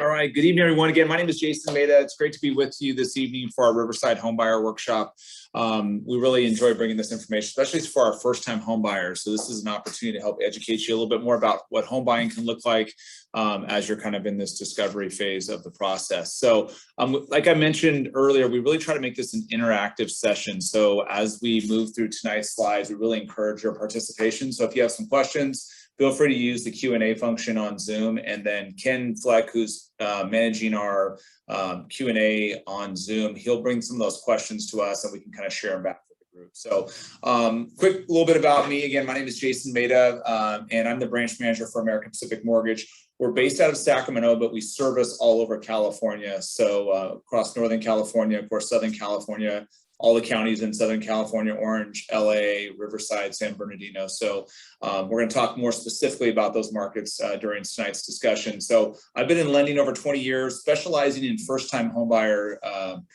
All right. Good evening, everyone. Again, my name is Jason Mehta. It's great to be with you this evening for our Riverside Homebuyer Workshop. We really enjoy bringing this information, especially for our first-time home buyers. So this is an opportunity to help educate you a little bit more about what home buying can look like as you're kind of in this discovery phase of the process. So like I mentioned earlier, we really try to make this an interactive session. So as we move through tonight's slides, we really encourage your participation. So if you have some questions, feel free to use the Q&A function on Zoom, and then Ken Fleck, who's managing our Q&A on Zoom, he'll bring some of those questions to us and we can kind of share them back with the group. So quick little bit about me. Again, my name is Jason Mehta, and I'm the branch manager for American Pacific Mortgage. We're based out of Sacramento, but we service all over California. So across Northern California, of course, Southern California, all the counties in Southern California, Orange, LA, Riverside, San Bernardino. So we're going to talk more specifically about those markets during tonight's discussion. So I've been in lending over 20 years, specializing in first-time homebuyer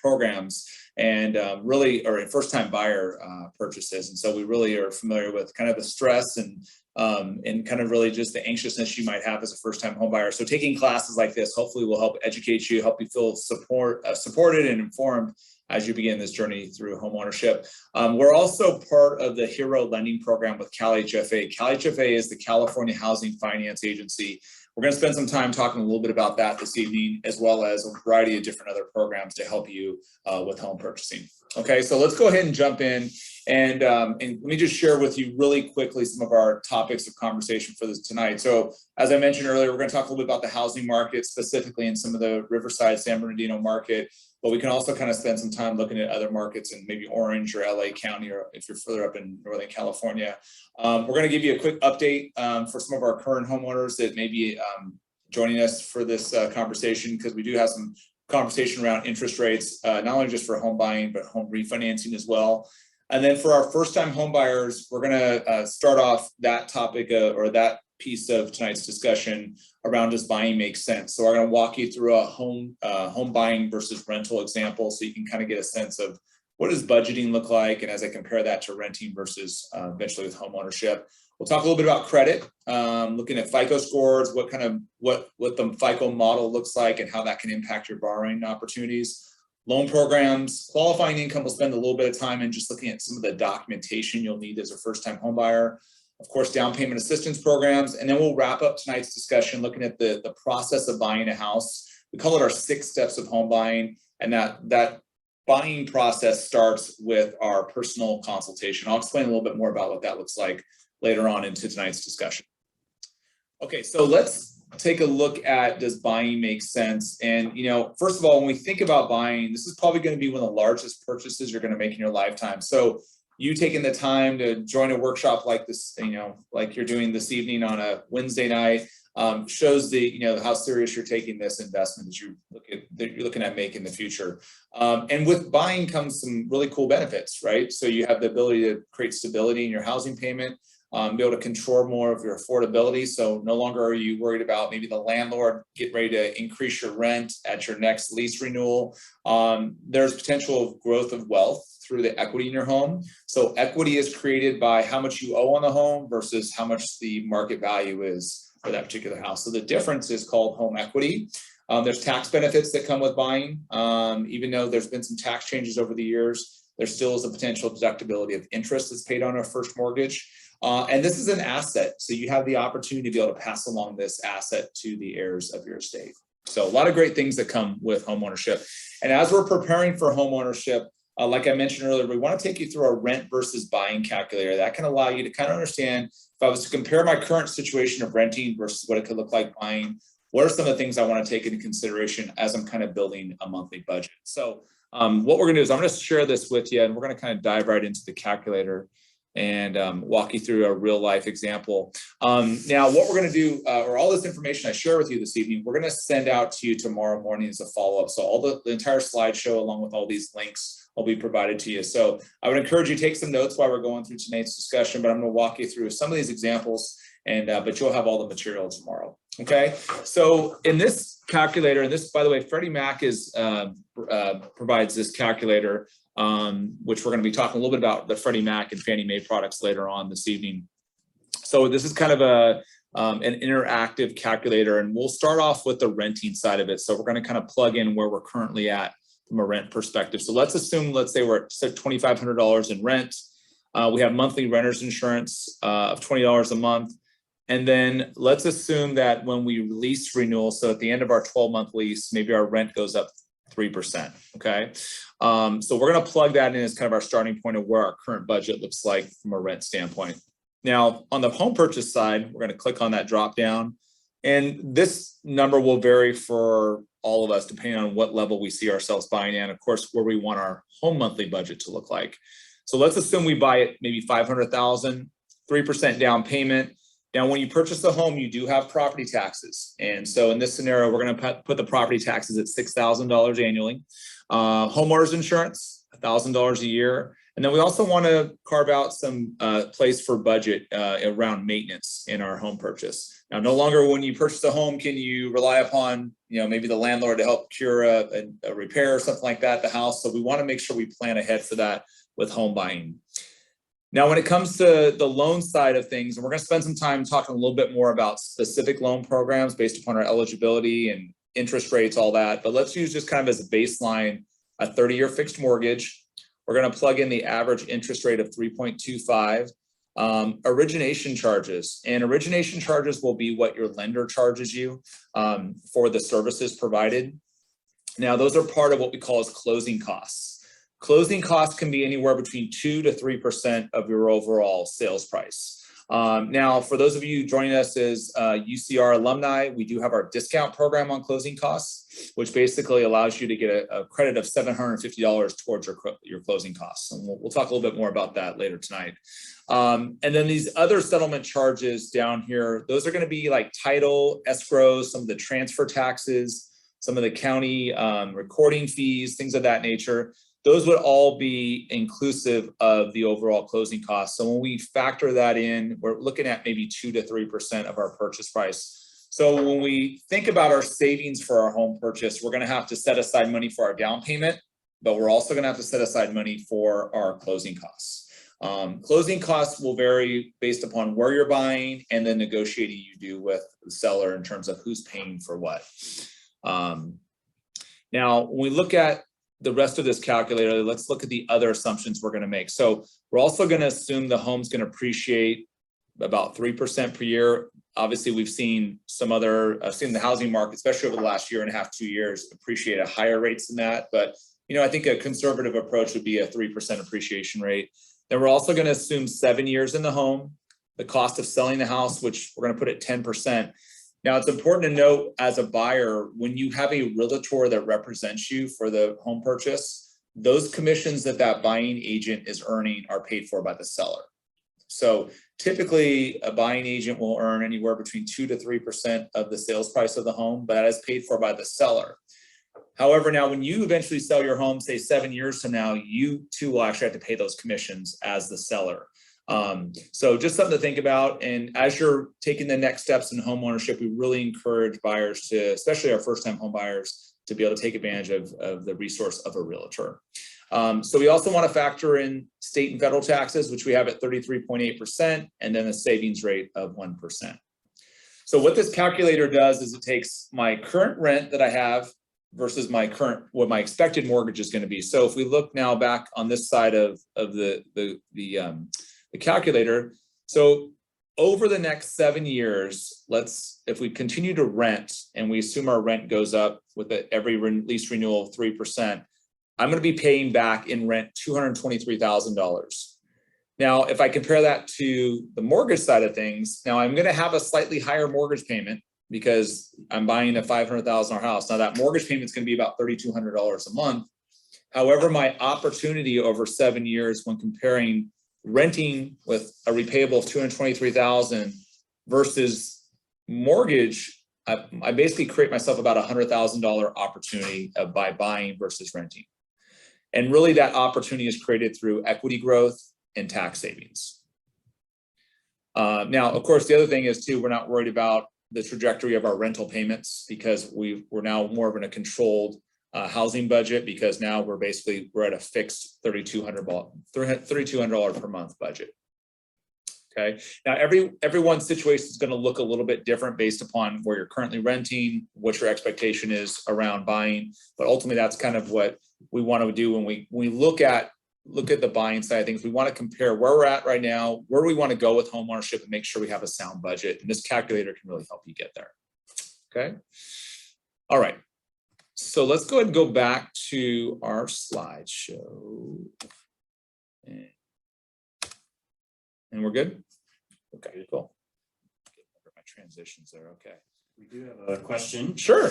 programs and or first-time buyer purchases. And so we really are familiar with kind of the stress and kind of really just the anxiousness you might have as a first-time homebuyer. So taking classes like this hopefully will help educate you, help you feel supported and informed as you begin this journey through homeownership. We're also part of the HERO lending program with Cal Hfa. Cal Hfa is the California Housing Finance Agency. We're going to spend some time talking a little bit about that this evening, as well as a variety of different other programs to help you with home purchasing. Okay, so let's go ahead and jump in. And let me just share with you really quickly some of our topics of conversation for this tonight. So as I mentioned earlier, we're going to talk a little bit about the housing market, specifically in some of the Riverside, San Bernardino market. But we can also kind of spend some time looking at other markets in maybe Orange or LA County, or if you're further up in Northern California. We're going to give you a quick update for some of our current homeowners that may be joining us for this conversation, because we do have some conversation around interest rates, not only just for home buying, but home refinancing as well. And then for our first-time home buyers, we're going to start off that topic or that piece of tonight's discussion around does buying make sense. So we're going to walk you through a home buying versus rental example, so you can kind of get a sense of what does budgeting look like, and as I compare that to renting versus eventually with home ownership. We'll talk a little bit about credit, looking at FICO scores, what the FICO model looks like and how that can impact your borrowing opportunities. Loan programs, qualifying income. We'll spend a little bit of time in just looking at some of the documentation you'll need as a first-time home buyer. Of course, down payment assistance programs. And then we'll wrap up tonight's discussion looking at the process of buying a house. We call it our 6 steps of home buying. And that buying process starts with our personal consultation. I'll explain a little bit more about what that looks like later on into tonight's discussion. Okay, so let's take a look at, does buying make sense? And, first of all, when we think about buying, this is probably going to be one of the largest purchases you're going to make in your lifetime. So you taking the time to join a workshop like this, like you're doing this evening on a Wednesday night, shows how serious you're taking this investment that you're looking at making in the future. And with buying comes some really cool benefits, right? So you have the ability to create stability in your housing payment, be able to control more of your affordability. So no longer are you worried about maybe the landlord getting ready to increase your rent at your next lease renewal. There's potential of growth of wealth through the equity in your home. So equity is created by how much you owe on the home versus how much the market value is for that particular house. So the difference is called home equity. There's tax benefits that come with buying. Even though there's been some tax changes over the years, there still is a potential deductibility of interest that's paid on a first mortgage. And this is an asset. So you have the opportunity to be able to pass along this asset to the heirs of your estate. So a lot of great things that come with homeownership. And as we're preparing for homeownership, like I mentioned earlier, we want to take you through a rent versus buying calculator. That can allow you to kind of understand, if I was to compare my current situation of renting versus what it could look like buying, what are some of the things I want to take into consideration as I'm kind of building a monthly budget. So what we're going to do is I'm going to share this with you, and we're going to kind of dive right into the calculator and walk you through a real life example. Now, what we're going to do, or all this information I share with you this evening, we're going to send out to you tomorrow morning as a follow-up. So all the entire slideshow, along with all these links, will be provided to you. So I would encourage you to take some notes while we're going through tonight's discussion, but I'm going to walk you through some of these examples, and but you'll have all the material tomorrow. Okay, so in this calculator, and this, by the way, Freddie Mac provides this calculator, which we're going to be talking a little bit about the Freddie Mac and Fannie Mae products later on this evening. So this is kind of an interactive calculator, and we'll start off with the renting side of it. So we're going to kind of plug in where we're currently at from a rent perspective. So let's assume, let's say we're at $2,500 in rent. We have monthly renter's insurance of $20 a month. And then let's assume that when we release renewal, so at the end of our 12-month lease, maybe our rent goes up 3%, okay? So we're gonna plug that in as kind of our starting point of where our current budget looks like from a rent standpoint. Now, on the home purchase side, we're gonna click on that drop down, and this number will vary for all of us depending on what level we see ourselves buying in, of course, where we want our home monthly budget to look like. So let's assume we buy it maybe $500,000, 3% down payment. Now, when you purchase a home, you do have property taxes. And so in this scenario, we're going to put the property taxes at $6,000 annually. Homeowners insurance, $1,000 a year. And then we also want to carve out some place for budget around maintenance in our home purchase. Now, no longer when you purchase a home can you rely upon, maybe the landlord to help cure a repair or something like that at the house. So we want to make sure we plan ahead for that with home buying. Now, when it comes to the loan side of things, and we're going to spend some time talking a little bit more about specific loan programs based upon our eligibility and interest rates, all that. But let's use just kind of as a baseline, a 30-year fixed mortgage. We're going to plug in the average interest rate of 3.25. Origination charges. And origination charges will be what your lender charges you for the services provided. Now, those are part of what we call as closing costs. Closing costs can be anywhere between 2 to 3% of your overall sales price. Now, for those of you joining us as UCR alumni, we do have our discount program on closing costs, which basically allows you to get a credit of $750 towards your closing costs. And we'll talk a little bit more about that later tonight. And then these other settlement charges down here, those are going to be like title, escrow, some of the transfer taxes, some of the county recording fees, things of that nature. Those would all be inclusive of the overall closing costs. So when we factor that in, we're looking at maybe 2 to 3% of our purchase price. So when we think about our savings for our home purchase, we're going to have to set aside money for our down payment, but we're also going to have to set aside money for our closing costs. Closing costs will vary based upon where you're buying and the negotiating you do with the seller in terms of who's paying for what. Now, when we look at the rest of this calculator, let's look at the other assumptions we're going to make. So we're also going to assume the home's going to appreciate about 3% per year. Obviously, we've seen I've seen the housing market, especially over the last year and a half, 2 years, appreciate at higher rates than that. But, I think a conservative approach would be a 3% appreciation rate. Then we're also going to assume 7 years in the home, the cost of selling the house, which we're going to put at 10%. Now, it's important to note as a buyer, when you have a realtor that represents you for the home purchase, those commissions that buying agent is earning are paid for by the seller. So typically, a buying agent will earn anywhere between 2 to 3% of the sales price of the home, but that is paid for by the seller. However, now when you eventually sell your home, say 7 years from now, you too will actually have to pay those commissions as the seller. So just something to think about. And as you're taking the next steps in home ownership, we really encourage buyers to, especially our first-time home buyers, to be able to take advantage of the resource of a realtor. So we also want to factor in state and federal taxes, which we have at 33.8%, and then a savings rate of 1%. So what this calculator does is it takes my current rent that I have versus what my expected mortgage is going to be. So if we look now back on this side of the calculator. So over the next 7 years, if we continue to rent and we assume our rent goes up with every lease renewal of 3%, I'm going to be paying back in rent $223,000. Now, if I compare that to the mortgage side of things, now I'm going to have a slightly higher mortgage payment because I'm buying a $500,000 house. Now that mortgage payment is going to be about $3,200 a month. However, my opportunity over 7 years when comparing renting with a repayable of $223,000 versus mortgage, I basically create myself about $100,000 opportunity by buying versus renting. And really that opportunity is created through equity growth and tax savings. Now, of course, the other thing is too, we're not worried about the trajectory of our rental payments because we're now more of in a controlled housing budget because now we're at a fixed $3,200 per month budget. Okay. Now, everyone's situation is going to look a little bit different based upon where you're currently renting, what your expectation is around buying. But ultimately, that's kind of what we want to do when we look at the buying side of things. We want to compare where we're at right now, where we want to go with homeownership, and make sure we have a sound budget. And this calculator can really help you get there. Okay. All right. So let's go ahead and go back to our slideshow. And we're good? Okay, cool. My transitions there, okay. We do have a question. Sure.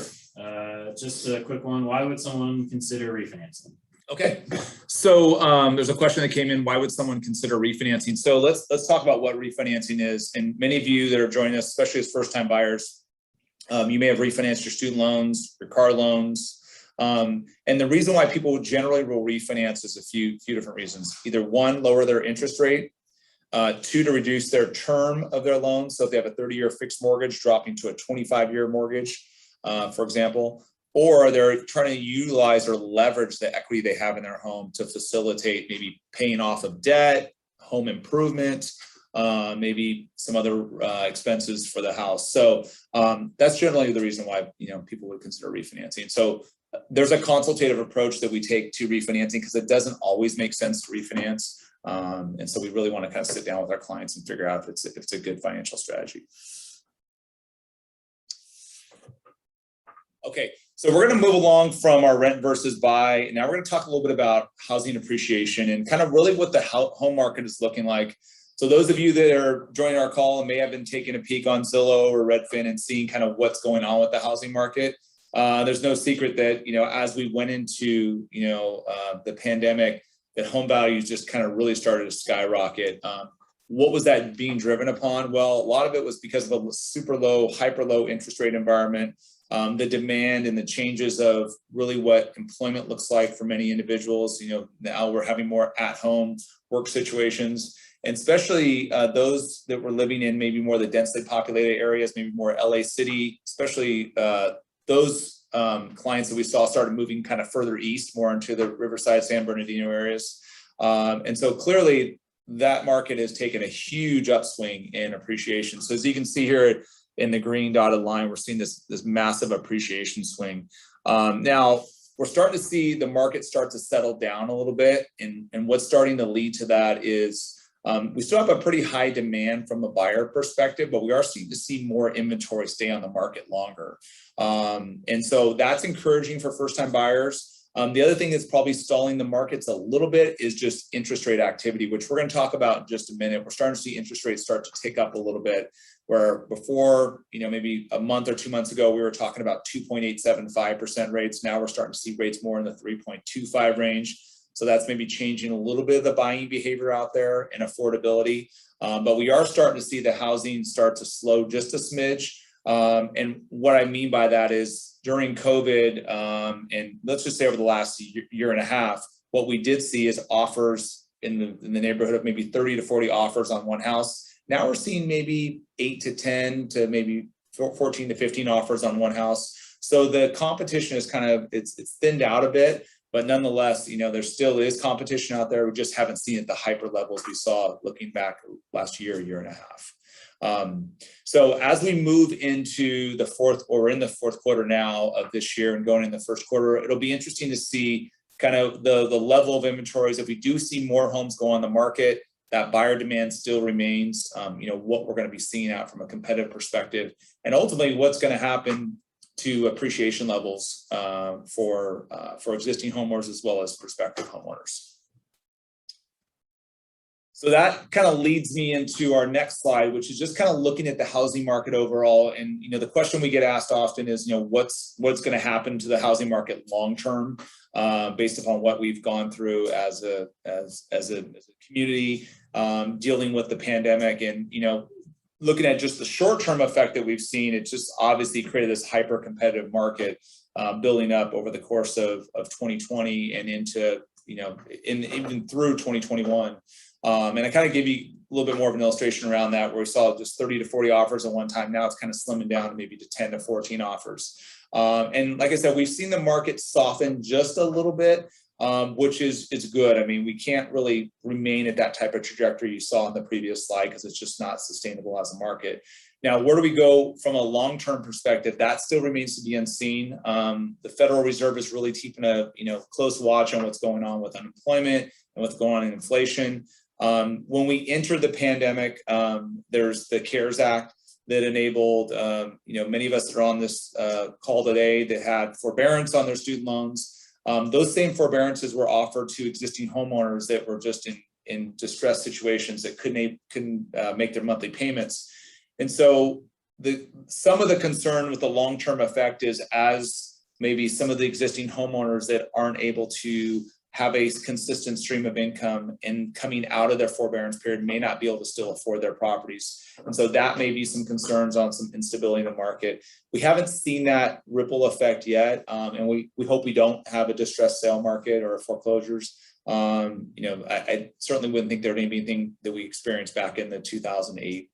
Just a quick one. Why would someone consider refinancing? Okay, so there's a question that came in. Why would someone consider refinancing? So let's talk about what refinancing is. And many of you that are joining us, especially as first-time buyers, you may have refinanced your student loans, your car loans. And the reason why people generally will refinance is a few different reasons. Either one, lower their interest rate. Two, to reduce their term of their loan. So if they have a 30-year fixed mortgage, dropping to a 25-year mortgage, for example, or they're trying to utilize or leverage the equity they have in their home to facilitate maybe paying off of debt, home improvement, maybe some other expenses for the house. So that's generally the reason why people would consider refinancing. So there's a consultative approach that we take to refinancing because it doesn't always make sense to refinance. And so we really want to kind of sit down with our clients and figure out if it's a good financial strategy. Okay, so we're going to move along from our rent versus buy. And now we're going to talk a little bit about housing appreciation and kind of really what the home market is looking like. So those of you that are joining our call and may have been taking a peek on Zillow or Redfin and seeing kind of what's going on with the housing market, there's no secret that, as we went into, the pandemic, that home values just kind of really started to skyrocket. What was that being driven upon? Well, a lot of it was because of a super low, hyper low interest rate environment, the demand and the changes of really what employment looks like for many individuals. Now we're having more at-home work situations, and especially those that were living in maybe more the densely populated areas, maybe more LA City, especially those clients that we saw started moving kind of further east, more into the Riverside, San Bernardino areas. And so clearly that market has taken a huge upswing in appreciation. So as you can see here in the green dotted line, we're seeing this massive appreciation swing. Now we're starting to see the market start to settle down a little bit. And what's starting to lead to that is we still have a pretty high demand from a buyer perspective, but we are starting to see more inventory stay on the market longer. And so that's encouraging for first-time buyers. The other thing that's probably stalling the markets a little bit is just interest rate activity, which we're going to talk about in just a minute. We're starting to see interest rates start to tick up a little bit, where before, maybe a month or 2 months ago, we were talking about 2.875% rates. Now we're starting to see rates more in the 3.25 range. So that's maybe changing a little bit of the buying behavior out there and affordability. But we are starting to see the housing start to slow just a smidge. And what I mean by that is during COVID, and let's just say over the last year and a half, what we did see is offers in the neighborhood of maybe 30 to 40 offers on one house. Now we're seeing maybe 8 to 10 to maybe 14 to 15 offers on one house. So the competition is kind of, it's thinned out a bit. But nonetheless, there still is competition out there. We just haven't seen it at the hyper levels we saw looking back last year and a half. So as we move into the fourth quarter now of this year and going in the first quarter, it'll be interesting to see kind of the level of inventories. If we do see more homes go on the market, that buyer demand still remains, what we're going to be seeing out from a competitive perspective, and ultimately what's going to happen to appreciation levels for existing homeowners as well as prospective homeowners. So that kind of leads me into our next slide, which is just kind of looking at the housing market overall. And the question we get asked often is, what's going to happen to the housing market long term, based upon what we've gone through as a community, dealing with the pandemic, and looking at just the short-term effect that we've seen. It just obviously created this hyper-competitive market building up over the course of 2020 and into, even through 2021. And I kind of give you a little bit more of an illustration around that, where we saw just 30 to 40 offers at one time. Now it's kind of slimming down to maybe to 10 to 14 offers. And like I said, we've seen the market soften just a little bit. which is good. I mean, we can't really remain at that type of trajectory you saw in the previous slide because it's just not sustainable as a market. Now, where do we go from a long-term perspective? That still remains to be unseen. The Federal Reserve is really keeping a close watch on what's going on with unemployment and what's going on in inflation. When we entered the pandemic, there's the CARES Act that enabled many of us that are on this call today that had forbearance on their student loans. Those same forbearances were offered to existing homeowners that were just in distressed situations that couldn't make their monthly payments. And so some of the concern with the long-term effect is as maybe some of the existing homeowners that aren't able to have a consistent stream of income and coming out of their forbearance period may not be able to still afford their properties. And so that may be some concerns on some instability in the market. We haven't seen that ripple effect yet. And we hope we don't have a distressed sale market or foreclosures. I certainly wouldn't think there would be anything that we experienced back in the 2008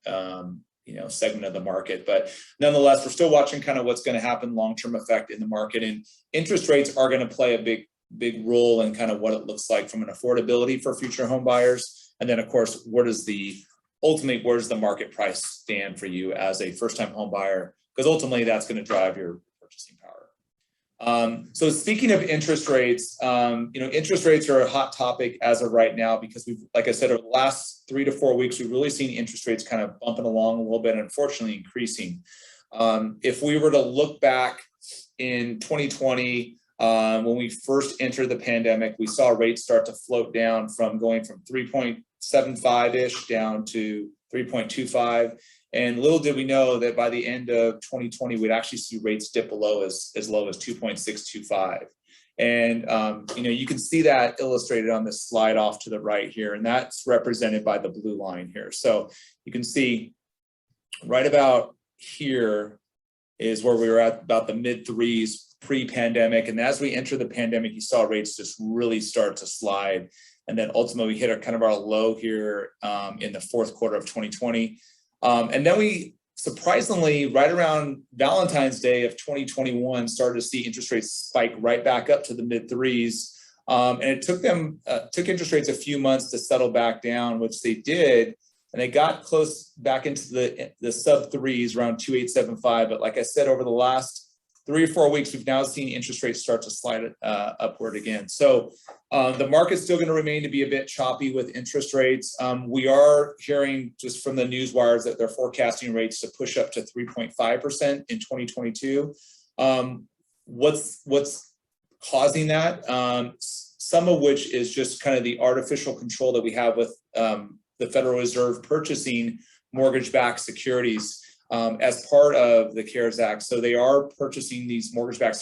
segment of the market. But nonetheless, we're still watching kind of what's going to happen long-term effect in the market. And interest rates are going to play a big role in kind of what it looks like from an affordability for future home buyers. And then of course, where does the market price stand for you as a first-time home buyer? Because ultimately that's going to drive your purchasing power. So speaking of interest rates, interest rates are a hot topic as of right now because like I said, over the last 3 to 4 weeks, we've really seen interest rates kind of bumping along a little bit, and unfortunately increasing. If we were to look back in 2020, when we first entered the pandemic, we saw rates start to float down from going from 3.75-ish down to 3.25. And little did we know that by the end of 2020, we'd actually see rates dip below as low as 2.625. And, you can see that illustrated on this slide off to the right here, and that's represented by the blue line here. So you can see right about here is where we were at about the mid threes pre-pandemic. And as we enter the pandemic, you saw rates just really start to slide. And then ultimately we hit kind of our low here in the fourth quarter of 2020. And then we surprisingly, right around Valentine's Day of 2021, started to see interest rates spike right back up to the mid threes. And it took interest rates a few months to settle back down, which they did. And they got close back into the sub threes around 2.875. But like I said, over the last 3 or 4 weeks, we've now seen interest rates start to slide upward again. So the market's still going to remain to be a bit choppy with interest rates. We are hearing just from the news wires that they're forecasting rates to push up to 3.5% in 2022. What's causing that? Some of which is just kind of the artificial control that we have with the Federal Reserve purchasing mortgage-backed securities as part of the CARES Act. So they are purchasing these mortgage-backed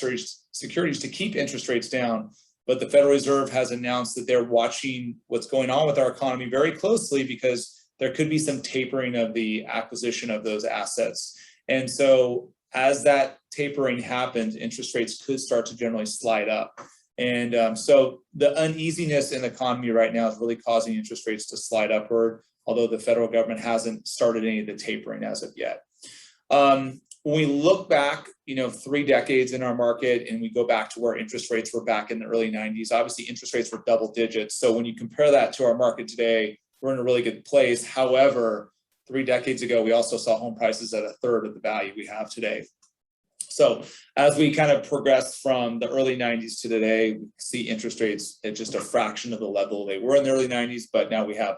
securities to keep interest rates down. But the Federal Reserve has announced that they're watching what's going on with our economy very closely because there could be some tapering of the acquisition of those assets. And so as that tapering happens, interest rates could start to generally slide up. And so the uneasiness in the economy right now is really causing interest rates to slide upward, although the federal government hasn't started any of the tapering as of yet. When we look back, 3 decades in our market and we go back to where interest rates were back in the early 90s, obviously interest rates were double digits. So when you compare that to our market today, we're in a really good place. However, 3 decades ago, we also saw home prices at a third of the value we have today. So as we kind of progress from the early 90s to today, we see interest rates at just a fraction of the level they were in the early 90s, but now we have,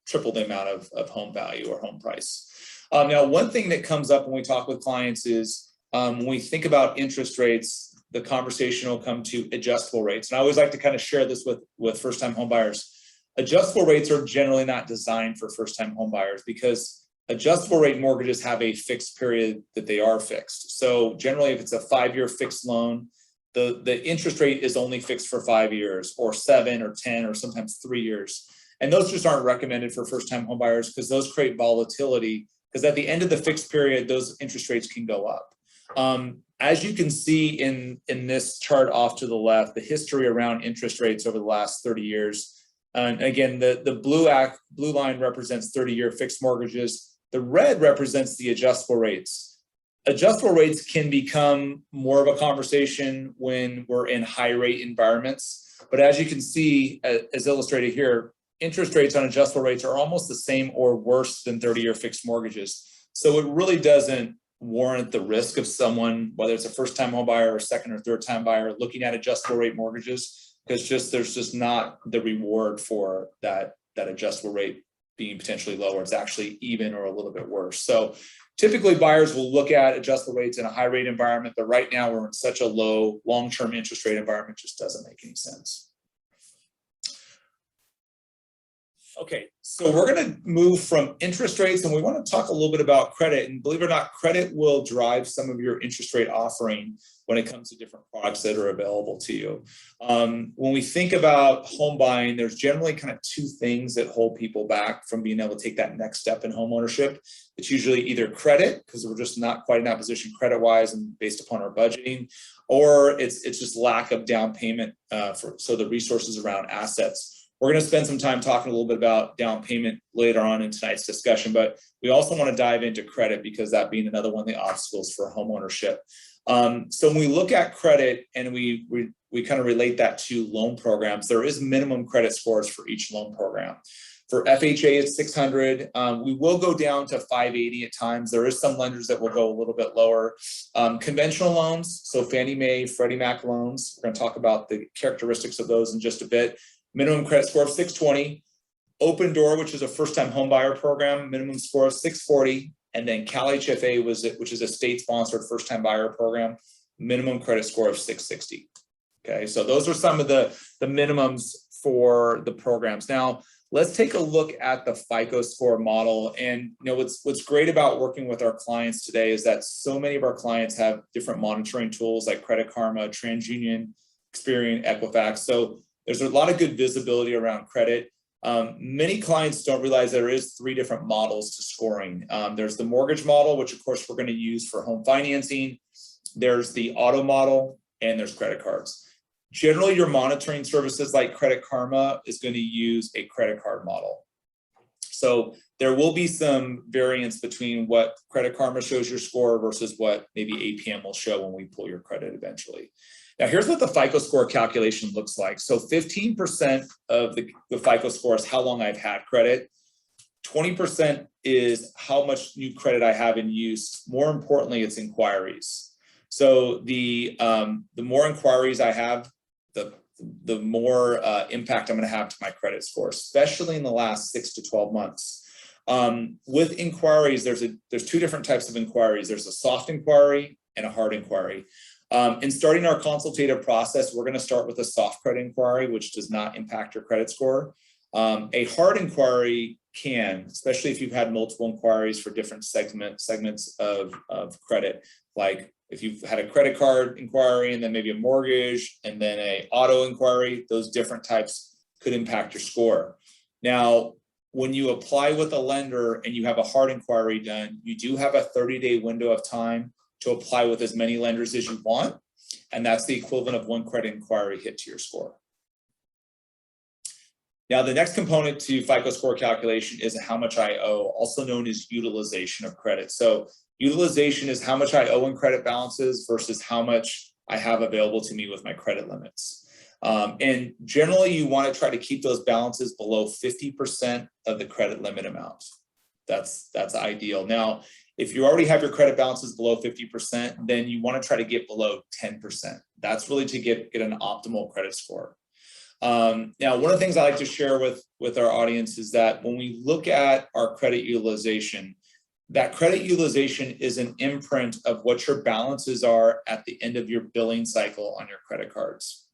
triple the amount of home value or home price. Now, one thing that comes up when we talk with clients is when we think about interest rates, the conversation will come to adjustable rates. And I always like to kind of share this with first-time home buyers. Adjustable rates are generally not designed for first-time home buyers because adjustable rate mortgages have a fixed period that they are fixed. So generally, if it's a 5-year fixed loan, the interest rate is only fixed for 5 years or 7 or 10 or sometimes 3 years. And those just aren't recommended for first-time home buyers because those create volatility. Because at the end of the fixed period, those interest rates can go up. As you can see in this chart off to the left, the history around interest rates over the last 30 years. And again, the blue line represents 30-year fixed mortgages. The red represents the adjustable rates. Adjustable rates can become more of a conversation when we're in high rate environments. But as you can see, as illustrated here, interest rates on adjustable rates are almost the same or worse than 30-year fixed mortgages. So it really doesn't warrant the risk of someone, whether it's a first-time home buyer or second or third-time buyer, looking at adjustable rate mortgages, because there's just not the reward for that adjustable rate being potentially lower. It's actually even or a little bit worse. So typically buyers will look at adjustable rates in a high rate environment, but right now we're in such a low long-term interest rate environment, just doesn't make any sense. Okay, so we're going to move from interest rates, and we want to talk a little bit about credit. And believe it or not, credit will drive some of your interest rate offering when it comes to different products that are available to you. When we think about home buying, there's generally kind of two things that hold people back from being able to take that next step in home ownership. It's usually either credit, because we're just not quite in that position credit-wise and based upon our budgeting, or it's just lack of down payment so the resources around assets. We're going to spend some time talking a little bit about down payment later on in tonight's discussion, but we also want to dive into credit because that being another one of the obstacles for home ownership. So when we look at credit and we kind of relate that to loan programs, there is minimum credit scores for each loan program. For FHA, it's 600. We will go down to 580 at times. There is some lenders that will go a little bit lower. Conventional loans, so Fannie Mae, Freddie Mac loans, we're going to talk about the characteristics of those in just a bit. Minimum credit score of 620, Open Door, which is a first-time home buyer program, minimum score of 640, and then Cal Hfa, which is a state-sponsored first-time buyer program, minimum credit score of 660. Okay, so those are some of the minimums for the programs. Now, let's take a look at the FICO score model. And what's great about working with our clients today is that so many of our clients have different monitoring tools like Credit Karma, TransUnion, Experian, Equifax. So there's a lot of good visibility around credit. Many clients don't realize there is 3 different models to scoring. There's the mortgage model, which of course we're going to use for home financing. There's the auto model, and there's credit cards. Generally, your monitoring services like Credit Karma is going to use a credit card model. So there will be some variance between what Credit Karma shows your score versus what maybe APM will show when we pull your credit eventually. Now, here's what the FICO score calculation looks like. So 15% of the FICO score is how long I've had credit. 20% is how much new credit I have in use. More importantly, it's inquiries. So the more inquiries I have, the more impact I'm going to have to my credit score, especially in the last 6 to 12 months. With inquiries, there's 2 different types of inquiries. There's a soft inquiry and a hard inquiry. In starting our consultative process, we're going to start with a soft credit inquiry, which does not impact your credit score. A hard inquiry can, especially if you've had multiple inquiries for different segments of credit, like if you've had a credit card inquiry and then maybe a mortgage and then an auto inquiry, those different types could impact your score. Now, when you apply with a lender and you have a hard inquiry done, you do have a 30-day window of time to apply with as many lenders as you want. And that's the equivalent of 1 credit inquiry hit to your score. Now, the next component to FICO score calculation is how much I owe, also known as utilization of credit. So utilization is how much I owe in credit balances versus how much I have available to me with my credit limits. And generally, you want to try to keep those balances below 50% of the credit limit amount. That's ideal. Now, if you already have your credit balances below 50%, then you want to try to get below 10%. That's really to get an optimal credit score. Now, one of the things I like to share with our audience is that when we look at our credit utilization, that credit utilization is an imprint of what your balances are at the end of your billing cycle on your credit cards.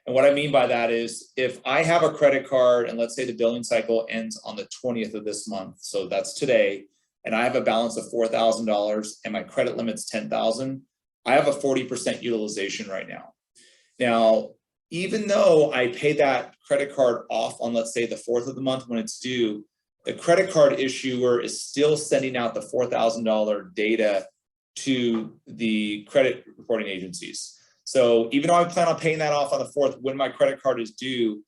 And what I mean by that is if I have a credit card and let's say the billing cycle ends on the 20th of this month, so that's today, and I have a balance of $4,000 and my credit limit's $10,000, I have a 40% utilization right now. Now, even though I pay that credit card off on, let's say, the 4th of the month when it's due, the credit card issuer is still sending out the $4,000 data to the credit reporting agencies. So even though I plan on paying that off on the 4th, when my credit card is due,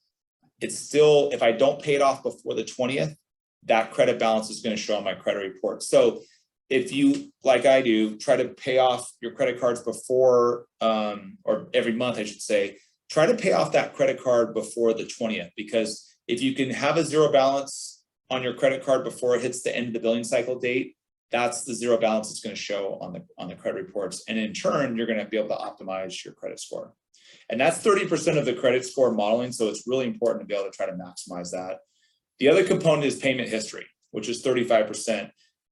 it's still, if I don't pay it off before the 20th, that credit balance is going to show on my credit report. So if you, like I do, try to pay off your credit cards before, or every month, I should say, try to pay off that credit card before the 20th, because if you can have a zero balance on your credit card before it hits the end of the billing cycle date, that's the zero balance that's going to show on the credit reports. And in turn, you're going to be able to optimize your credit score. And that's 30% of the credit score modeling. So it's really important to be able to try to maximize that. The other component is payment history, which is 35%.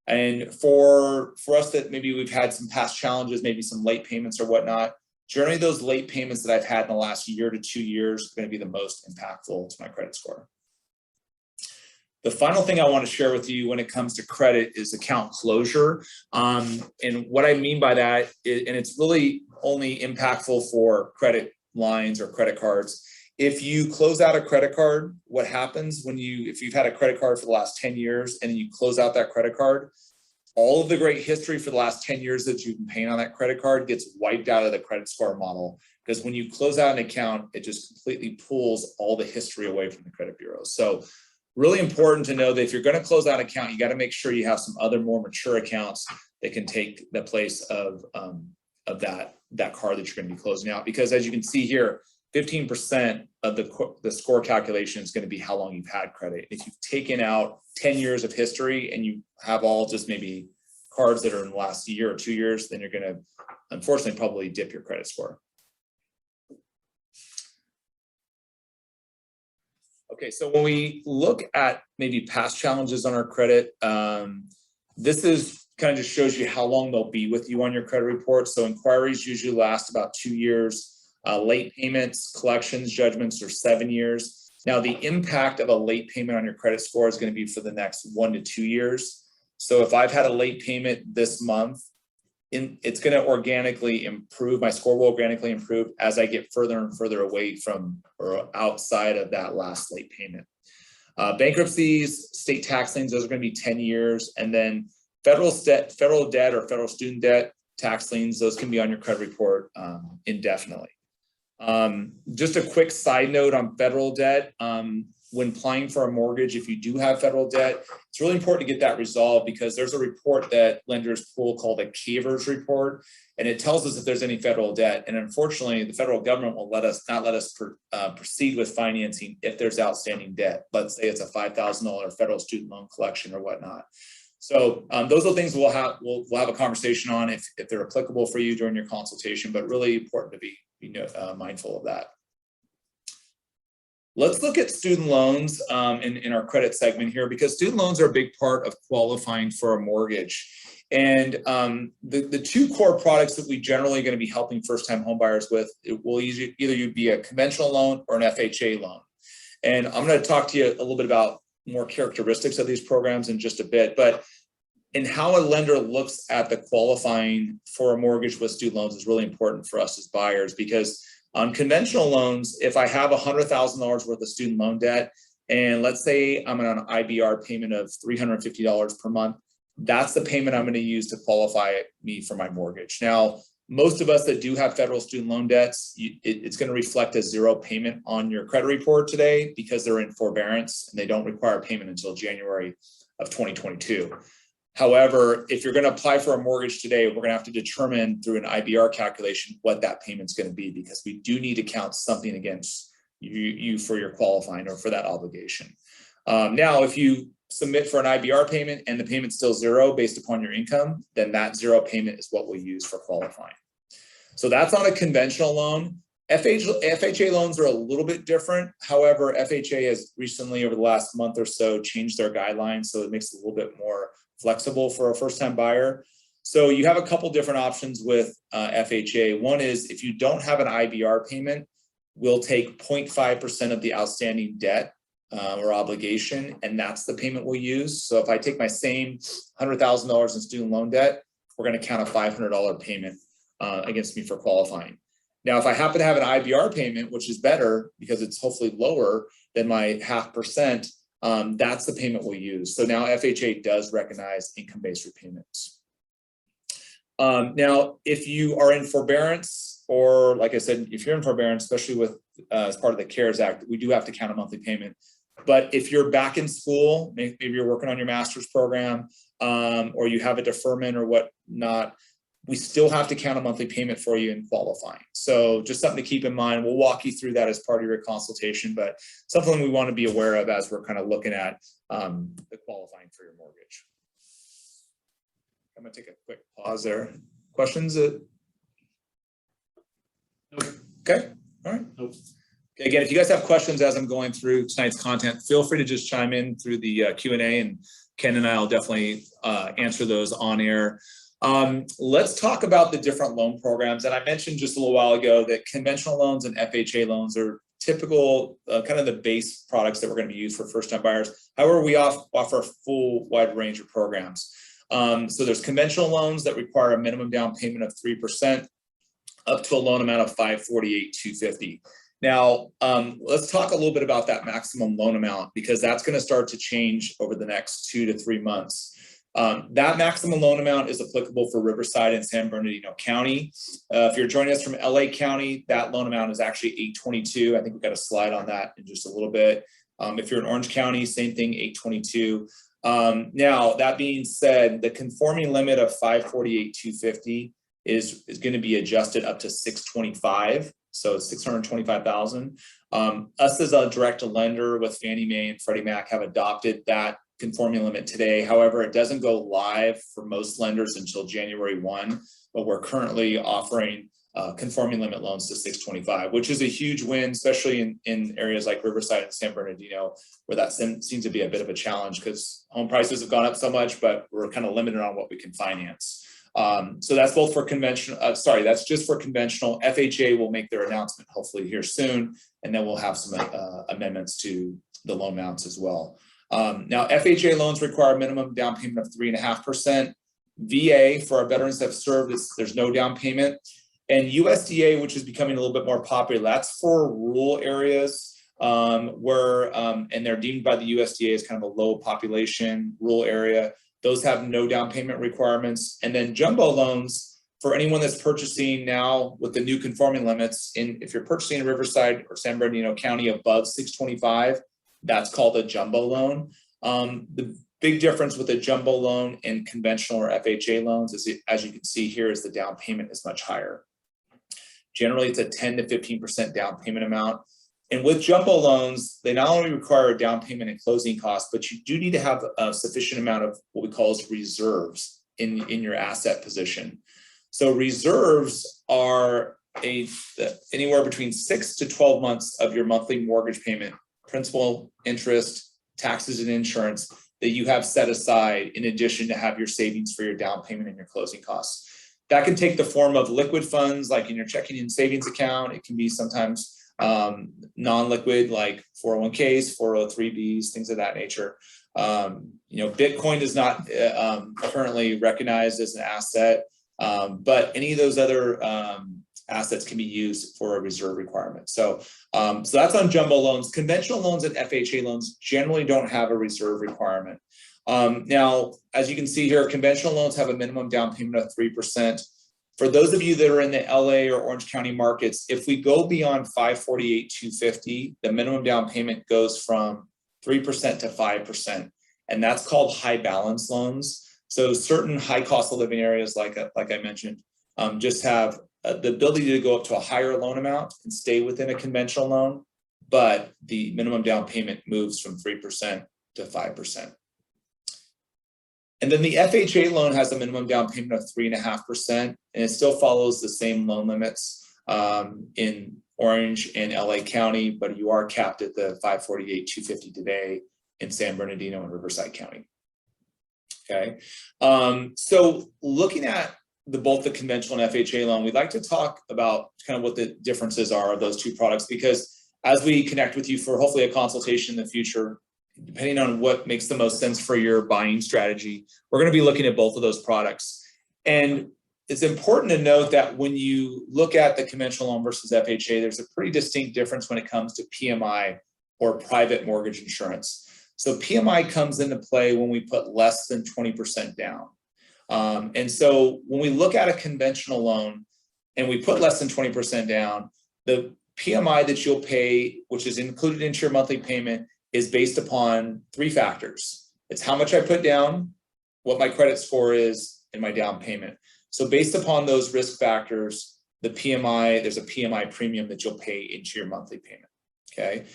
And for us that maybe we've had some past challenges, maybe some late payments or whatnot, generally those late payments that I've had in the last year to 2 years are going to be the most impactful to my credit score. The final thing I want to share with you when it comes to credit is account closure. And what I mean by that, and it's really only impactful for credit lines or credit cards. If you close out a credit card, what happens if you've had a credit card for the last 10 years and you close out that credit card, all of the great history for the last 10 years that you've been paying on that credit card gets wiped out of the credit score model. Because when you close out an account, it just completely pulls all the history away from the credit bureau. So really important to know that if you're going to close out an account, you got to make sure you have some other more mature accounts that can take the place of that card that you're going to be closing out. Because as you can see here, 15% of the score calculation is going to be how long you've had credit. If you've taken out 10 years of history and you have all just maybe cards that are in the last year or 2 years, then you're going to unfortunately probably dip your credit score. Okay, so when we look at maybe past challenges on our credit, this is kind of just shows you how long they'll be with you on your credit report. So inquiries usually last about 2 years. Late payments, collections, judgments are 7 years. Now, the impact of a late payment on your credit score is going to be for the next 1 to 2 years. So if I've had a late payment this month, it's going to organically improve. My score will organically improve as I get further and further away from or outside of that last late payment. Bankruptcies, state tax liens, those are going to be 10 years. And then federal debt or federal student debt tax liens, those can be on your credit report indefinitely. Just a quick side note on federal debt. When applying for a mortgage, if you do have federal debt, it's really important to get that resolved, because there's a report that lenders pull called a CAVERS report, and it tells us if there's any federal debt. And unfortunately, the federal government will not let us proceed with financing if there's outstanding debt. Let's say it's a $5,000 federal student loan collection or whatnot. So those are things we'll have a conversation on if they're applicable for you during your consultation, but really important to be mindful of that. Let's look at student loans in our credit segment here, because student loans are a big part of qualifying for a mortgage. And the two core products that we generally going to be helping first-time homebuyers with, it will either be a conventional loan or an FHA loan. And I'm going to talk to you a little bit about more characteristics of these programs in just a bit, but in how a lender looks at the qualifying for a mortgage with student loans is really important for us as buyers, because on conventional loans, if I have $100,000 worth of student loan debt, and let's say I'm on an IBR payment of $350 per month, that's the payment I'm going to use to qualify me for my mortgage. Now, most of us that do have federal student loan debts, it's going to reflect a zero payment on your credit report today, because they're in forbearance and they don't require payment until January of 2022. However, if you're going to apply for a mortgage today, we're going to have to determine through an IBR calculation what that payment's going to be, because we do need to count something against you for your qualifying or for that obligation. Now, if you submit for an IBR payment and the payment's still zero based upon your income, then that zero payment is what we'll use for qualifying. So that's on a conventional loan. FHA loans are a little bit different. However, FHA has recently, over the last month or so, changed their guidelines, so it makes it a little bit more flexible for a first-time buyer. So you have a couple different options with FHA. One is if you don't have an IBR payment, we'll take 0.5% of the outstanding debt or obligation, and that's the payment we'll use. So if I take my same $100,000 in student loan debt, we're going to count a $500 payment against me for qualifying. Now, if I happen to have an IBR payment, which is better because it's hopefully lower than my 0.5%, that's the payment we'll use. So now FHA does recognize income-based repayments. Now, if you are in forbearance, or like I said, if you're in forbearance, especially with as part of the CARES Act, we do have to count a monthly payment. But if you're back in school, maybe you're working on your master's program, or you have a deferment or whatnot, we still have to count a monthly payment for you in qualifying. So just something to keep in mind. We'll walk you through that as part of your consultation, but something we want to be aware of as we're kind of looking at the qualifying for your mortgage. I'm going to take a quick pause there. Questions? Nope. Okay. All right. Nope. Okay, again, if you guys have questions as I'm going through tonight's content, feel free to just chime in through the Q&A, and Ken and I will definitely answer those on air. Let's talk about the different loan programs. And I mentioned just a little while ago that conventional loans and FHA loans are typical, kind of the base products that we're going to be used for first-time buyers. However, we offer a full wide range of programs. So there's conventional loans that require a minimum down payment of 3%, up to a loan amount of $548,250. Now, let's talk a little bit about that maximum loan amount, because that's going to start to change over the next 2 to 3 months. That maximum loan amount is applicable for Riverside and San Bernardino County. If you're joining us from LA County, that loan amount is actually $822. I think we've got a slide on that in just a little bit. If you're in Orange County, same thing, $822. Now, that being said, the conforming limit of $548,250 is going to be adjusted up to $625,000. So $625,000. Us as a direct lender with Fannie Mae and Freddie Mac have adopted that conforming limit today. However, it doesn't go live for most lenders until January 1, but we're currently offering conforming limit loans to $625,000, which is a huge win, especially in areas like Riverside and San Bernardino, where that seems to be a bit of a challenge because home prices have gone up so much, but we're kind of limited on what we can finance. So that's both for conventional, that's just for conventional. FHA will make their announcement hopefully here soon, and then we'll have some amendments to the loan amounts as well. Now, FHA loans require a minimum down payment of 3.5%. VA, for our veterans that have served, there's no down payment. And USDA, which is becoming a little bit more popular, that's for rural areas where, and they're deemed by the USDA as kind of a low population rural area. Those have no down payment requirements. And then jumbo loans, for anyone that's purchasing now with the new conforming limits, if you're purchasing in Riverside or San Bernardino County above $625,000, that's called a jumbo loan. The big difference with a jumbo loan and conventional or FHA loans is, as you can see here, is the down payment is much higher. Generally, it's a 10 to 15% down payment amount. And with jumbo loans, they not only require a down payment and closing costs, but you do need to have a sufficient amount of what we call as reserves in your asset position. So reserves are anywhere between 6 to 12 months of your monthly mortgage payment, principal, interest, taxes, and insurance that you have set aside in addition to have your savings for your down payment and your closing costs. That can take the form of liquid funds, like in your checking and savings account. It can be sometimes non-liquid, like 401ks, 403bs, things of that nature. Bitcoin is not currently recognized as an asset, but any of those other assets can be used for a reserve requirement. So that's on jumbo loans. Conventional loans and FHA loans generally don't have a reserve requirement. Now, as you can see here, conventional loans have a minimum down payment of 3%. For those of you that are in the LA or Orange County markets, if we go beyond $548,250, the minimum down payment goes from 3% to 5%, and that's called high balance loans. So certain high cost of living areas, like I mentioned, just have the ability to go up to a higher loan amount and stay within a conventional loan, but the minimum down payment moves from 3% to 5%. And then the FHA loan has a minimum down payment of 3.5%, and it still follows the same loan limits in Orange and LA County, but you are capped at the $548,250 today in San Bernardino and Riverside County. Okay, so looking at both the conventional and FHA loan, we'd like to talk about kind of what the differences are of those two products, because as we connect with you for hopefully a consultation in the future, depending on what makes the most sense for your buying strategy, we're going to be looking at both of those products. And it's important to note that when you look at the conventional loan versus FHA, there's a pretty distinct difference when it comes to PMI, or private mortgage insurance. So PMI comes into play when we put less than 20% down. And so when we look at a conventional loan and we put less than 20% down, the PMI that you'll pay, which is included into your monthly payment, is based upon 3 factors. It's how much I put down, what my credit score is, and my down payment. So based upon those risk factors, the PMI, there's a PMI premium that you'll pay into your monthly payment, okay?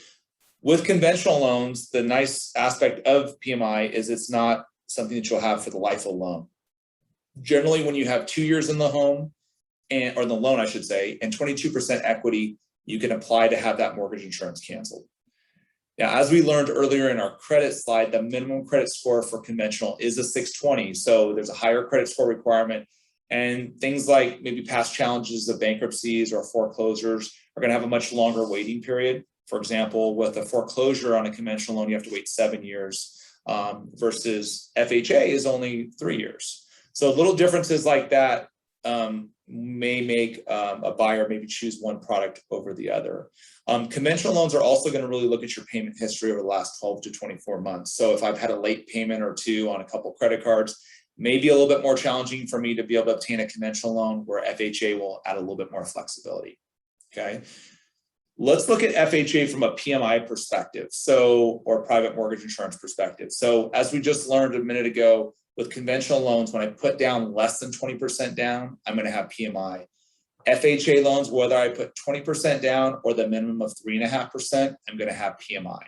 With conventional loans, the nice aspect of PMI is it's not something that you'll have for the life of the loan. Generally, when you have 2 years in the home, or the loan, I should say, and 22% equity, you can apply to have that mortgage insurance canceled. Now, as we learned earlier in our credit slide, the minimum credit score for conventional is a 620. So there's a higher credit score requirement, and things like maybe past challenges of bankruptcies or foreclosures are going to have a much longer waiting period. For example, with a foreclosure on a conventional loan, you have to wait 7 years versus FHA is only 3 years. So little differences like that may make a buyer maybe choose one product over the other. Conventional loans are also going to really look at your payment history over the last 12 to 24 months. So if I've had a late payment or two on a couple credit cards, maybe a little bit more challenging for me to be able to obtain a conventional loan, where FHA will add a little bit more flexibility. Okay. Let's look at FHA from a PMI perspective, or private mortgage insurance perspective. So as we just learned a minute ago, with conventional loans, when I put down less than 20% down, I'm going to have PMI. FHA loans, whether I put 20% down or the minimum of 3.5%, I'm going to have PMI.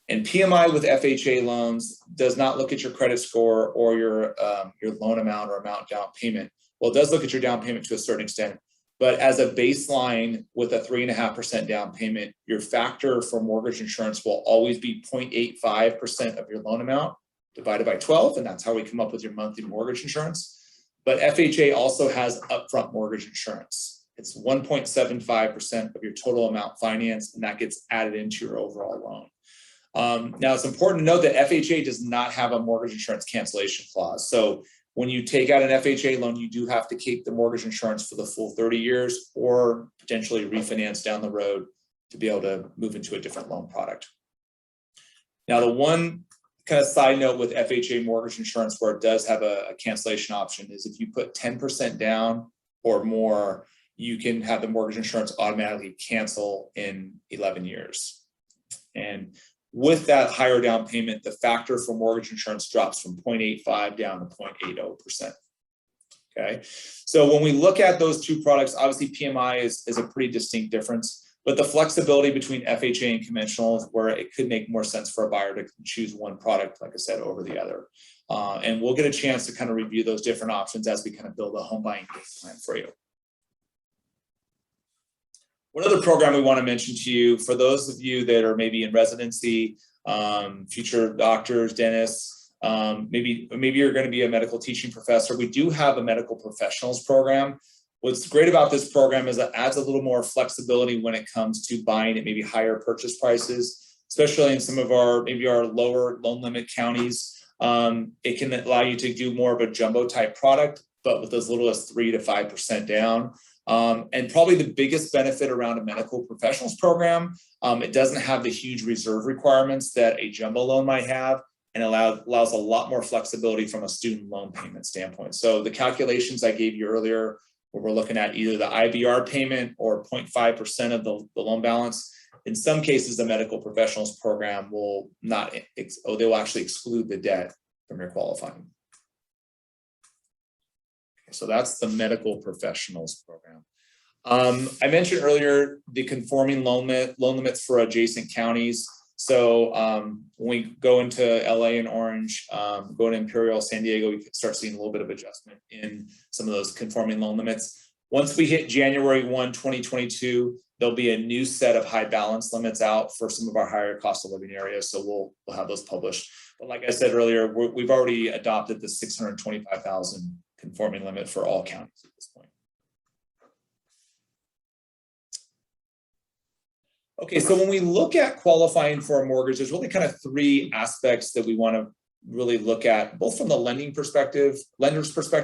And PMI with FHA loans does not look at your credit score or your loan amount or amount down payment. Well, it does look at your down payment to a certain extent, but as a baseline with a 3.5% down payment, your factor for mortgage insurance will always be 0.85% of your loan amount divided by 12, and that's how we come up with your monthly mortgage insurance. But FHA also has upfront mortgage insurance. It's 1.75% of your total amount financed, and that gets added into your overall loan. Now, it's important to note that FHA does not have a mortgage insurance cancellation clause. So when you take out an FHA loan, you do have to keep the mortgage insurance for the full 30 years or potentially refinance down the road to be able to move into a different loan product. Now, the one kind of side note with FHA mortgage insurance where it does have a cancellation option is if you put 10% down or more, you can have the mortgage insurance automatically cancel in 11 years. And with that higher down payment, the factor for mortgage insurance drops from 0.85 down to 0.80%. Okay, so when we look at those two products, obviously PMI is a pretty distinct difference. But the flexibility between FHA and conventional is where it could make more sense for a buyer to choose one product, like I said, over the other. And we'll get a chance to kind of review those different options as we kind of build a home buying game plan for you. One other program we want to mention to you, for those of you that are maybe in residency, future doctors, dentists, maybe you're going to be a medical teaching professor, we do have a medical professionals program. What's great about this program is it adds a little more flexibility when it comes to buying at maybe higher purchase prices, especially in some of our lower loan limit counties. It can allow you to do more of a jumbo type product, but with as little as 3 to 5% down. And probably the biggest benefit around a medical professionals program, it doesn't have the huge reserve requirements that a jumbo loan might have, and allows a lot more flexibility from a student loan payment standpoint. So the calculations I gave you earlier, where we're looking at either the IBR payment or 0.5% of the loan balance. In some cases, the medical professionals program will not, they will actually exclude the debt from your qualifying. Okay, so that's the medical professionals program. I mentioned earlier the conforming loan limits for adjacent counties. So when we go into LA and Orange, go to Imperial, San Diego, we can start seeing a little bit of adjustment in some of those conforming loan limits. Once we hit January 1, 2022, there'll be a new set of high balance limits out for some of our higher cost of living areas. So we'll have those published. But like I said earlier, we've already adopted the $625,000 conforming limit for all counties at this point. Okay, so when we look at qualifying for a mortgage, there's really kind of three aspects that we want to really look at, both from the lender's perspective,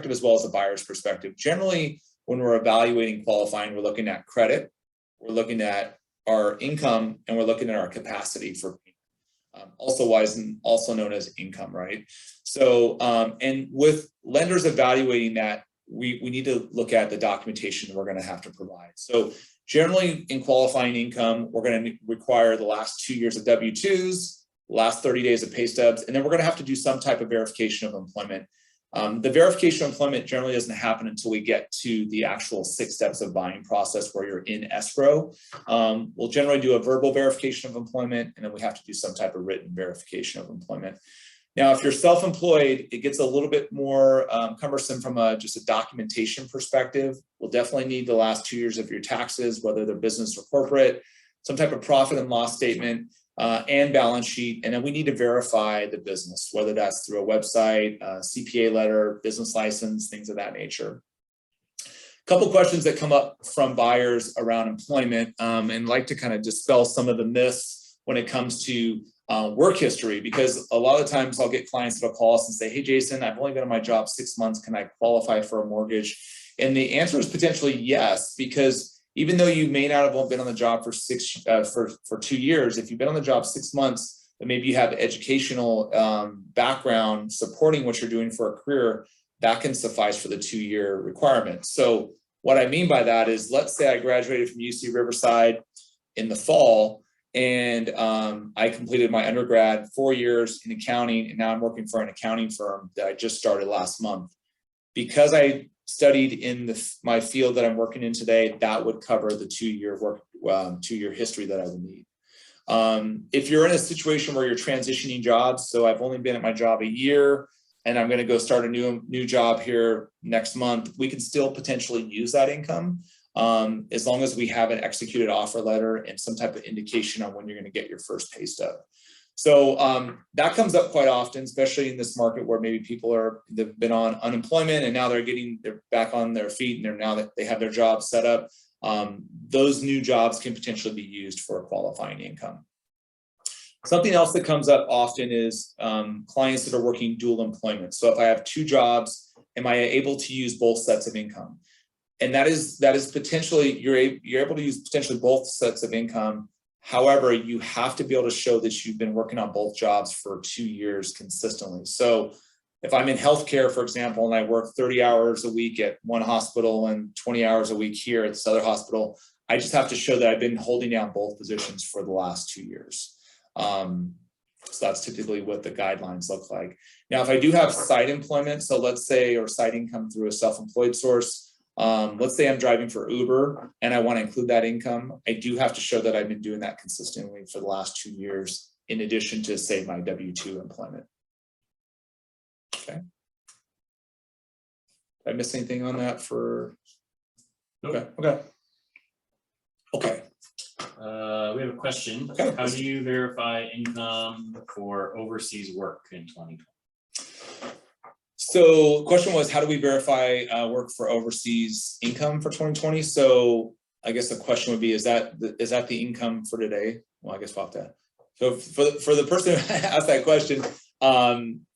as well as the buyer's perspective. Generally, when we're evaluating qualifying, we're looking at credit, we're looking at our income, and we're looking at our capacity for payment, also known as income, right? So, and with lenders evaluating that, we need to look at the documentation we're going to have to provide. So generally in qualifying income, we're going to require the last 2 years of W-2s, last 30 days of pay stubs, and then we're going to have to do some type of verification of employment. The verification of employment generally doesn't happen until we get to the actual 6 steps of buying process where you're in escrow. We'll generally do a verbal verification of employment, and then we have to do some type of written verification of employment. Now, if you're self-employed, it gets a little bit more cumbersome from just a documentation perspective. We'll definitely need the last 2 years of your taxes, whether they're business or corporate, some type of profit and loss statement, and balance sheet. And then we need to verify the business, whether that's through a website, CPA letter, business license, things of that nature. A couple questions that come up from buyers around employment, and like to kind of dispel some of the myths when it comes to work history, because a lot of times I'll get clients that'll call us and say, hey, Jason, I've only been on my job 6 months. Can I qualify for a mortgage? And the answer is potentially yes, because even though you may not have been on the job for 2 years, if you've been on the job 6 months, and maybe you have educational background supporting what you're doing for a career, that can suffice for the 2-year requirement. So what I mean by that is, let's say I graduated from UC Riverside in the fall, and I completed my undergrad 4 years in accounting, and now I'm working for an accounting firm that I just started last month. Because I studied in my field that I'm working in today, that would cover the 2-year work, 2-year history that I would need. If you're in a situation where you're transitioning jobs, so I've only been at my job a year, and I'm going to go start a new job here next month, we can still potentially use that income. As long as we have an executed offer letter and some type of indication on when you're going to get your first pay stub. So that comes up quite often, especially in this market where maybe people they've been on unemployment and now they're back on their feet, and now that they have their jobs set up. Those new jobs can potentially be used for a qualifying income. Something else that comes up often is clients that are working dual employment. So if I have 2 jobs, am I able to use both sets of income? And that is potentially, you're able to use potentially both sets of income. However, you have to be able to show that you've been working on both jobs for 2 years consistently. So if I'm in healthcare, for example, and I work 30 hours a week at one hospital and 20 hours a week here at this other hospital, I just have to show that I've been holding down both positions for the last 2 years. So that's typically what the guidelines look like. Now, if I do have side employment, so let's say, or side income through a self-employed source, let's say I'm driving for Uber and I want to include that income, I do have to show that I've been doing that consistently for the last 2 years, in addition to, say, my W-2 employment. Okay. Did I miss anything on that for? Okay. We have a question. Okay. How do you verify income for overseas work in 2020? So the question was, how do we verify work for overseas income for 2020? So I guess the question would be, is that the income for today? Well, I guess we'll have to. So for the person who asked that question,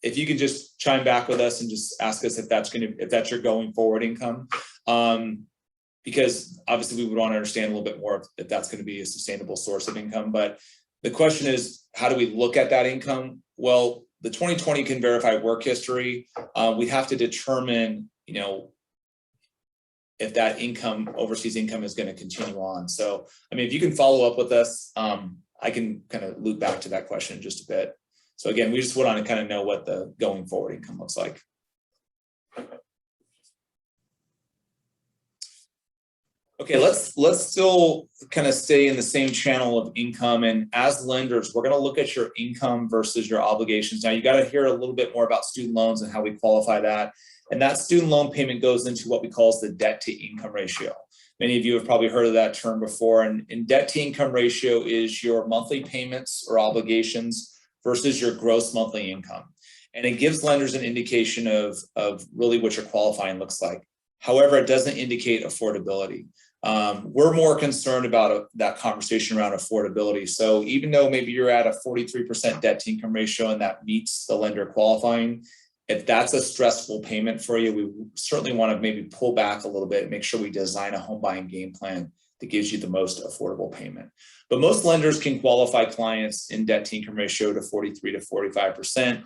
if you could just chime back with us and just ask us if that's your going forward income. Because obviously we would want to understand a little bit more if that's going to be a sustainable source of income. But the question is, how do we look at that income? Well, the 2020 can verify work history. We have to determine, if that income, overseas income, is going to continue on. So, I mean, if you can follow up with us, I can kind of loop back to that question in just a bit. So again, we just want to kind of know what the going forward income looks like. Okay, let's still kind of stay in the same channel of income. And as lenders, we're going to look at your income versus your obligations. Now, you got to hear a little bit more about student loans and how we qualify that. And that student loan payment goes into what we call the debt to income ratio. Many of you have probably heard of that term before. And debt to income ratio is your monthly payments or obligations versus your gross monthly income. And it gives lenders an indication of really what your qualifying looks like. However, it doesn't indicate affordability. We're more concerned about that conversation around affordability. So even though maybe you're at a 43% debt to income ratio and that meets the lender qualifying, if that's a stressful payment for you, we certainly want to maybe pull back a little bit and make sure we design a home buying game plan that gives you the most affordable payment. But most lenders can qualify clients in debt to income ratio to 43 to 45%.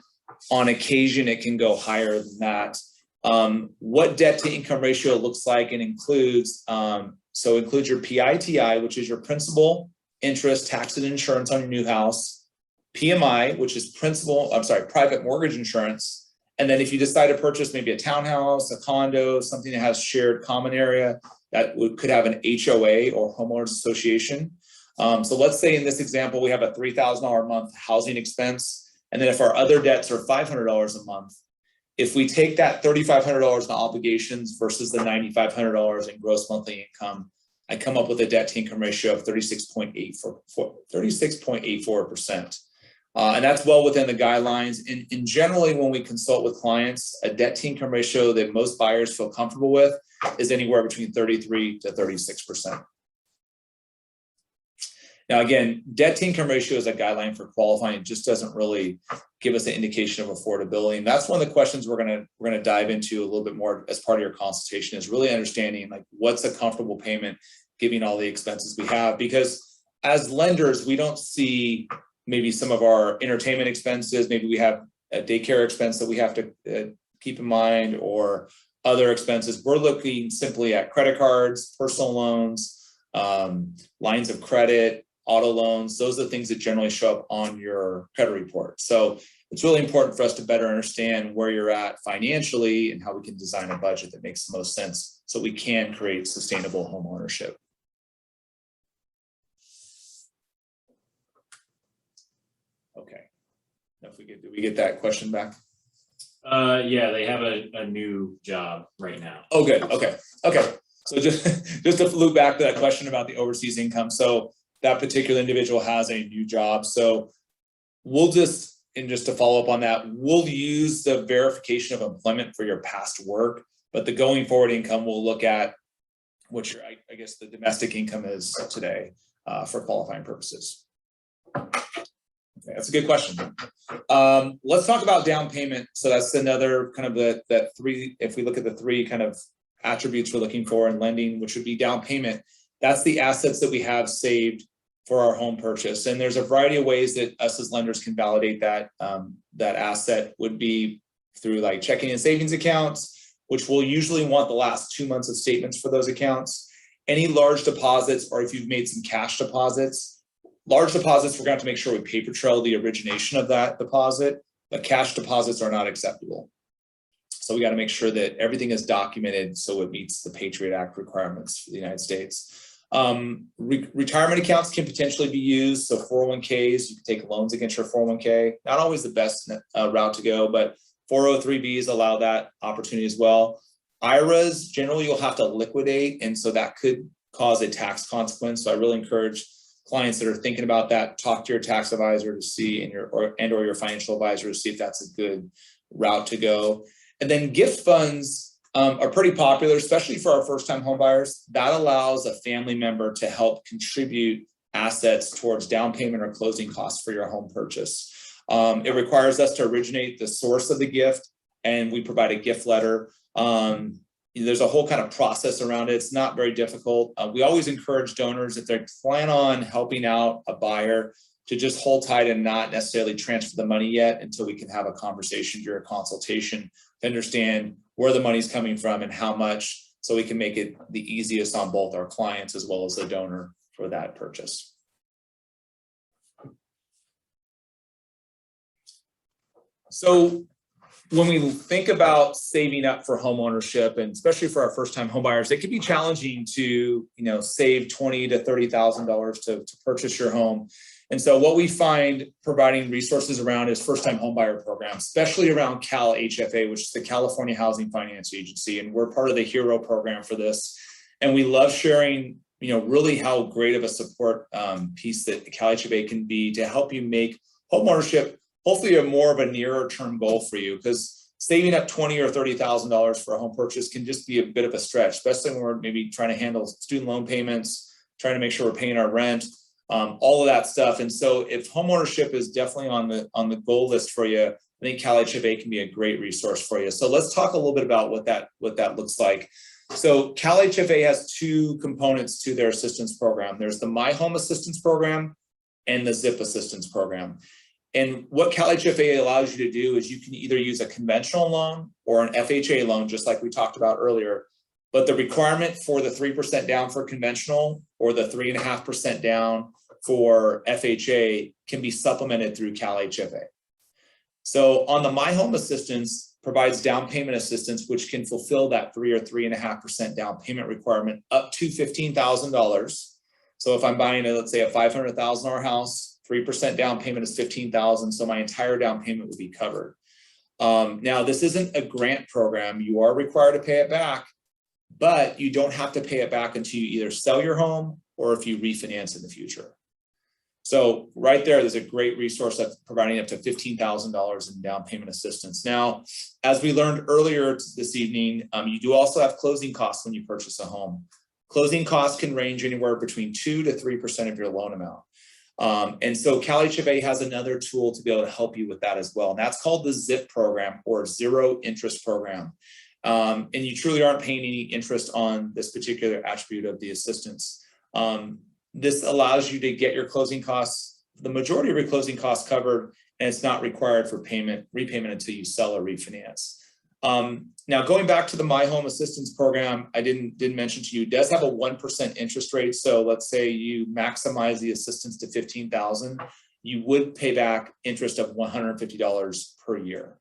On occasion, it can go higher than that. What debt to income ratio looks like and includes, includes your PITI, which is your principal, interest, tax, and insurance on your new house, PMI, which is private mortgage insurance. And then if you decide to purchase maybe a townhouse, a condo, something that has shared common area, that could have an HOA or homeowners association. So let's say in this example, we have a $3,000 a month housing expense. And then if our other debts are $500 a month, if we take that $3,500 in obligations versus the $9,500 in gross monthly income, I come up with a debt to income ratio of 36.84%. And that's well within the guidelines. And generally, when we consult with clients, a debt to income ratio that most buyers feel comfortable with is anywhere between 33 to 36%. Now, again, debt to income ratio is a guideline for qualifying. It just doesn't really give us an indication of affordability. And that's one of the questions we're gonna dive into a little bit more as part of your consultation, is really understanding like what's a comfortable payment given all the expenses we have. Because as lenders, we don't see maybe some of our entertainment expenses, maybe we have a daycare expense that we have to keep in mind, or other expenses. We're looking simply at credit cards, personal loans, lines of credit, auto loans. Those are the things that generally show up on your credit report. So it's really important for us to better understand where you're at financially and how we can design a budget that makes the most sense so we can create sustainable home ownership. Okay. If we did we get that question back? Yeah, they have a new job right now. Oh, good. Okay. So just to loop back to that question about the overseas income. So that particular individual has a new job. So we'll just to follow up on that, we'll use the verification of employment for your past work, but the going forward income we'll look at what your, I guess, the domestic income is today for qualifying purposes. Okay, that's a good question. Let's talk about down payment. So that's another kind of that three, if we look at the three kind of attributes we're looking for in lending, which would be down payment. That's the assets that we have saved for our home purchase. And there's a variety of ways that us as lenders can validate that. That asset would be through like checking and savings accounts, which we'll usually want the last 2 months of statements for those accounts. Any large deposits, or if you've made some cash deposits, large deposits, we're going to have to make sure we paper trail the origination of that deposit, but cash deposits are not acceptable. So we got to make sure that everything is documented so it meets the Patriot Act requirements for the United States. Retirement accounts can potentially be used. So 401ks, you can take loans against your 401k. Not always the best route to go, but 403bs allow that opportunity as well. IRAs, generally you'll have to liquidate, and so that could cause a tax consequence. So I really encourage clients that are thinking about that, talk to your tax advisor to see, or your financial advisor to see if that's a good route to go. And then gift funds are pretty popular, especially for our first-time home buyers. That allows a family member to help contribute assets towards down payment or closing costs for your home purchase. It requires us to originate the source of the gift, and we provide a gift letter. There's a whole kind of process around it. It's not very difficult. We always encourage donors, if they plan on helping out a buyer, to just hold tight and not necessarily transfer the money yet until we can have a conversation during a consultation to understand where the money's coming from and how much, so we can make it the easiest on both our clients as well as the donor for that purchase. So when we think about saving up for home ownership, and especially for our first-time home buyers, it can be challenging to save $20,000 to $30,000 to purchase your home. And so what we find providing resources around is first-time home buyer programs, especially around Cal Hfa, which is the California Housing Finance Agency. And we're part of the HERO program for this. And we love sharing, really how great of a support piece that Cal Hfa can be to help you make home ownership hopefully more of a nearer term goal for you, because saving up $20,000 or $30,000 for a home purchase can just be a bit of a stretch, especially when we're maybe trying to handle student loan payments, trying to make sure we're paying our rent, all of that stuff. And so if home ownership is definitely on the goal list for you, I think Cal Hfa can be a great resource for you. So let's talk a little bit about what that looks like. So Cal Hfa has two components to their assistance program. There's the My Home Assistance Program and the ZIP Assistance Program. And what Cal Hfa allows you to do is you can either use a conventional loan or an FHA loan, just like we talked about earlier. But the requirement for the 3% down for conventional or the 3.5% down for FHA can be supplemented through Cal Hfa. So on the My Home Assistance provides down payment assistance, which can fulfill that 3 or 3.5% down payment requirement up to $15,000. So if I'm buying let's say a $500,000 house, 3% down payment is $15,000. So my entire down payment would be covered. Now this isn't a grant program. You are required to pay it back, but you don't have to pay it back until you either sell your home or if you refinance in the future. So right there's a great resource that's providing up to $15,000 in down payment assistance. Now, as we learned earlier this evening, you do also have closing costs when you purchase a home. Closing costs can range anywhere between 2 to 3% of your loan amount. And so Cal Hfa has another tool to be able to help you with that as well. And that's called the ZIP program, or zero interest program. And you truly aren't paying any interest on this particular attribute of the assistance. This allows you to get your closing costs, the majority of your closing costs covered, and it's not required for repayment until you sell or refinance. Now, going back to the My Home Assistance Program, I didn't mention to you, it does have a 1% interest rate. So let's say you maximize the assistance to $15,000, you would pay back interest of $150 per year.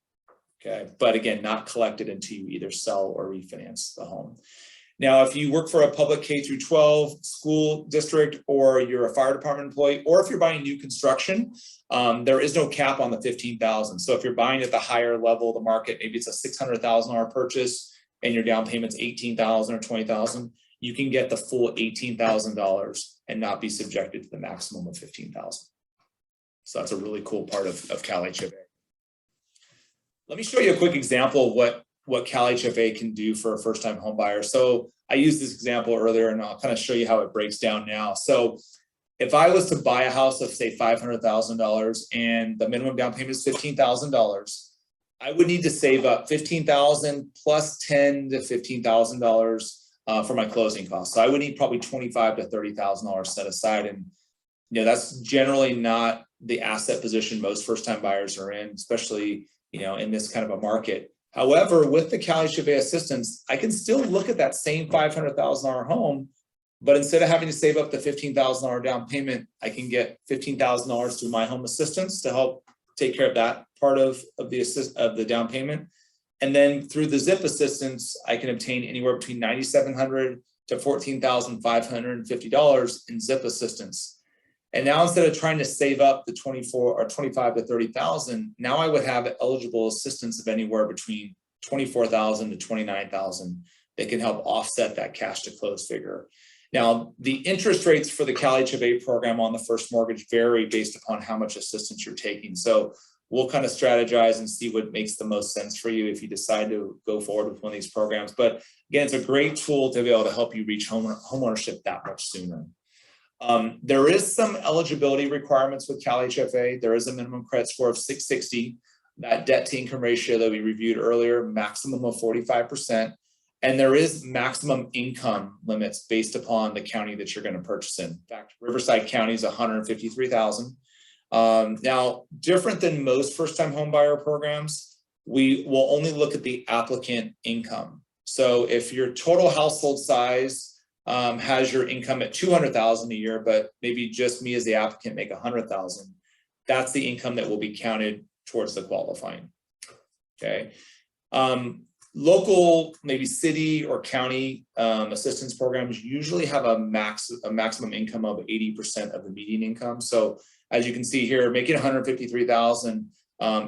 Okay, but again, not collected until you either sell or refinance the home. Now, if you work for a public K through 12 school district, or you're a fire department employee, or if you're buying new construction, there is no cap on the $15,000. So if you're buying at the higher level of the market, maybe it's a $600,000 purchase and your down payment's $18,000 or $20,000, you can get the full $18,000 and not be subjected to the maximum of $15,000. So that's a really cool part of Cal Hfa. Let me show you a quick example of what Cal Hfa can do for a first-time home buyer. So I used this example earlier, and I'll kind of show you how it breaks down now. So if I was to buy a house of say $500,000 and the minimum down payment is $15,000, I would need to save up $15,000 plus $10,000 to $15,000 for my closing costs. So I would need probably $25,000 to $30,000 set aside, and that's generally not the asset position most first-time buyers are in, especially in this kind of a market. However, with the Cal Hfa assistance, I can still look at that same $500,000 home, but instead of having to save up the $15,000 down payment, I can get $15,000 through My Home Assistance to help take care of that part of the down payment. And then through the ZIP assistance, I can obtain anywhere between $9,700 to $14,550 in ZIP assistance. And now, instead of trying to save up the $24,000 or $25,000 to $30,000, now I would have eligible assistance of anywhere between $24,000 to $29,000 that can help offset that cash to close figure. Now, the interest rates for the Cal Hfa program on the first mortgage vary based upon how much assistance you're taking. So we'll kind of strategize and see what makes the most sense for you if you decide to go forward with one of these programs. But again, it's a great tool to be able to help you reach homeownership that much sooner. There is some eligibility requirements with Cal Hfa. There is a minimum credit score of 660, that debt to income ratio that we reviewed earlier, maximum of 45%. And there is maximum income limits based upon the county that you're going to purchase in. In fact, Riverside County is $153,000. Now, different than most first-time homebuyer programs, we will only look at the applicant income. So if your total household size has your income at $200,000 a year, but maybe just me as the applicant make $100,000, that's the income that will be counted towards the qualifying. Okay. Local, maybe city or county assistance programs usually have a maximum income of 80% of the median income. So as you can see here, making $153,000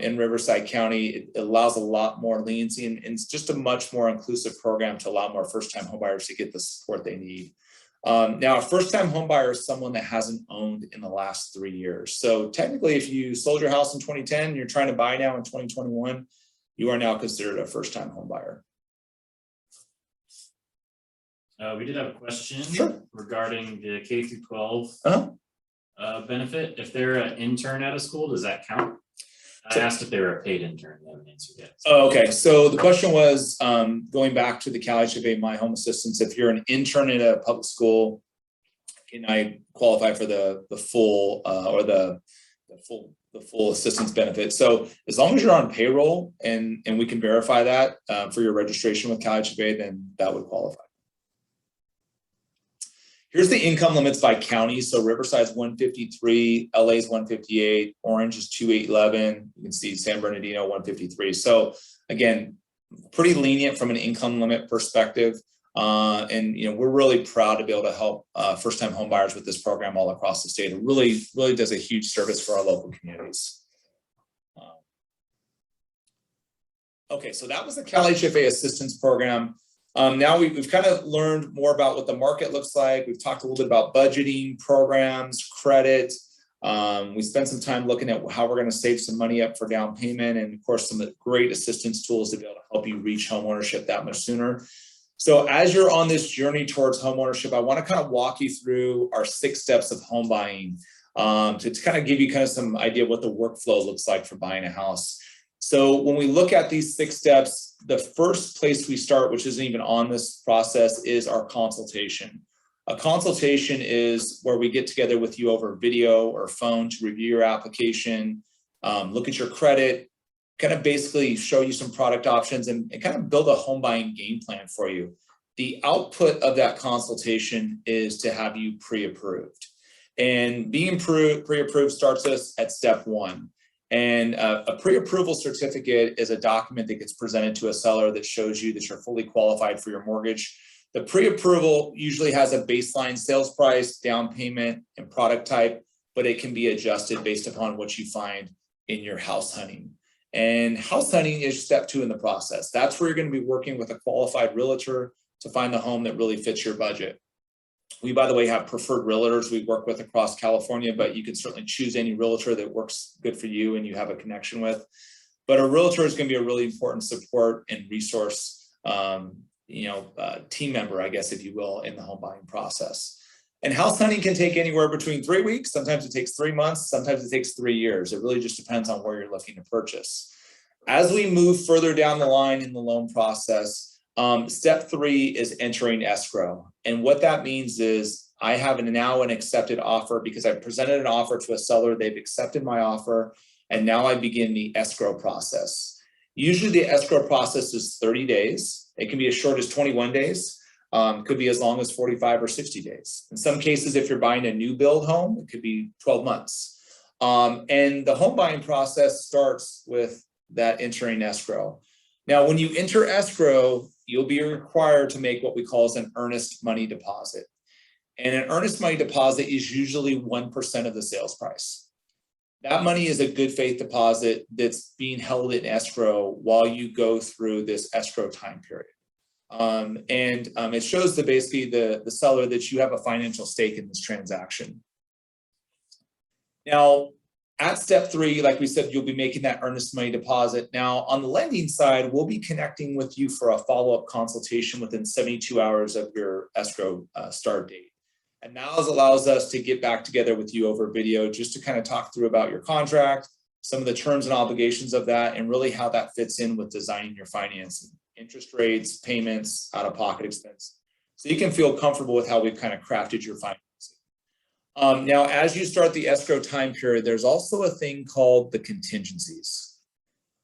in Riverside County, it allows a lot more leniency, and it's just a much more inclusive program to allow more first-time homebuyers to get the support they need. Now, a first-time homebuyer is someone that hasn't owned in the last 3 years. So technically, if you sold your house in 2010, you're trying to buy now in 2021, you are now considered a first-time homebuyer. We did have a question Sure. regarding the K through 12 benefit. If they're an intern at a school, does that count? I asked if they were a paid intern. They haven't answered yet. Oh, okay. So the question was going back to the Cal Hfa My Home Assistance. If you're an intern at a public school, can I qualify for the full or the full assistance benefit? So as long as you're on payroll and we can verify that for your registration with Cal Hfa, then that would qualify. Here's the income limits by county. So Riverside's 153, LA's 158, Orange is 2811. You can see San Bernardino 153. So again, pretty lenient from an income limit perspective. And we're really proud to be able to help first-time home buyers with this program all across the state. It really does a huge service for our local communities. Okay, so that was the Cal Hfa assistance program. Now we've kind of learned more about what the market looks like. We've talked a little bit about budgeting, programs, credit. We spent some time looking at how we're going to save some money up for down payment, and of course, some great assistance tools to be able to help you reach homeownership that much sooner. So as you're on this journey towards homeownership, I want to kind of walk you through our 6 steps of home buying to kind of give you kind of some idea of what the workflow looks like for buying a house. So when we look at these 6 steps, the first place we start, which isn't even on this process, is our consultation. A consultation is where we get together with you over video or phone to review your application, look at your credit, kind of basically show you some product options and kind of build a home buying game plan for you. The output of that consultation is to have you pre-approved. And being pre-approved starts us at step 1. And a pre-approval certificate is a document that gets presented to a seller that shows you that you're fully qualified for your mortgage. The pre-approval usually has a baseline sales price, down payment, and product type, but it can be adjusted based upon what you find in your house hunting. And house hunting is step 2 in the process. That's where you're going to be working with a qualified realtor to find the home that really fits your budget. We, by the way, have preferred realtors we work with across California, but you can certainly choose any realtor that works good for you and you have a connection with. But a realtor is going to be a really important support and resource, team member, I guess, if you will, in the home buying process. And house hunting can take anywhere between 3 weeks. Sometimes it takes 3 months. Sometimes it takes 3 years. It really just depends on where you're looking to purchase. As we move further down the line in the loan process, step 3 is entering escrow. And what that means is I have now an accepted offer because I presented an offer to a seller. They've accepted my offer. And now I begin the escrow process. Usually the escrow process is 30 days. It can be as short as 21 days. Could be as long as 45 or 60 days. In some cases, if you're buying a new build home, it could be 12 months. And the home buying process starts with that entering escrow. Now, when you enter escrow, you'll be required to make what we call as an earnest money deposit. And an earnest money deposit is usually 1% of the sales price. That money is a good faith deposit that's being held in escrow while you go through this escrow time period. It shows basically the seller that you have a financial stake in this transaction. Now, at step 3, like we said, you'll be making that earnest money deposit. Now, on the lending side, we'll be connecting with you for a follow-up consultation within 72 hours of your escrow start date. And that allows us to get back together with you over video just to kind of talk through about your contract, some of the terms and obligations of that, and really how that fits in with designing your financing, interest rates, payments, out-of-pocket expense. So you can feel comfortable with how we've kind of crafted your financing. Now, as you start the escrow time period, there's also a thing called the contingencies.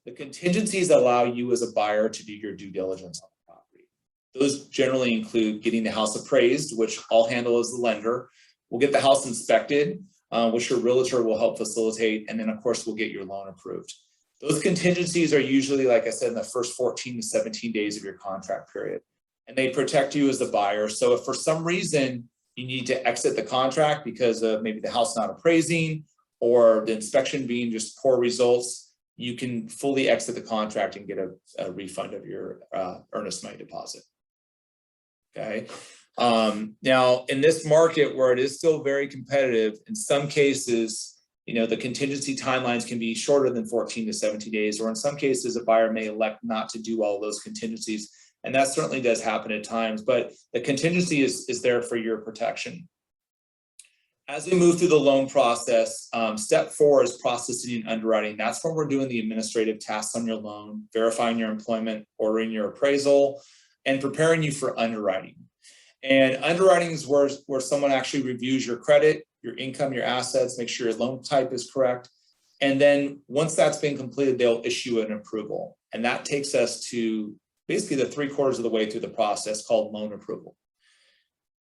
The contingencies allow you as a buyer to do your due diligence on the property. Those generally include getting the house appraised, which I'll handle as the lender. We'll get the house inspected, which your realtor will help facilitate. And then, of course, we'll get your loan approved. Those contingencies are usually, like I said, in the first 14 to 17 days of your contract period. And they protect you as the buyer. So if for some reason you need to exit the contract because of maybe the house not appraising or the inspection being just poor results, you can fully exit the contract and get a refund of your earnest money deposit. Okay. Now, in this market where it is still very competitive, in some cases, the contingency timelines can be shorter than 14 to 17 days, or in some cases, a buyer may elect not to do all those contingencies. And that certainly does happen at times, but the contingency is there for your protection. As we move through the loan process, step 4 is processing and underwriting. That's when we're doing the administrative tasks on your loan, verifying your employment, ordering your appraisal, and preparing you for underwriting. And underwriting is where someone actually reviews your credit, your income, your assets, make sure your loan type is correct. And then once that's been completed, they'll issue an approval. And that takes us to basically the 3/4 of the way through the process called loan approval.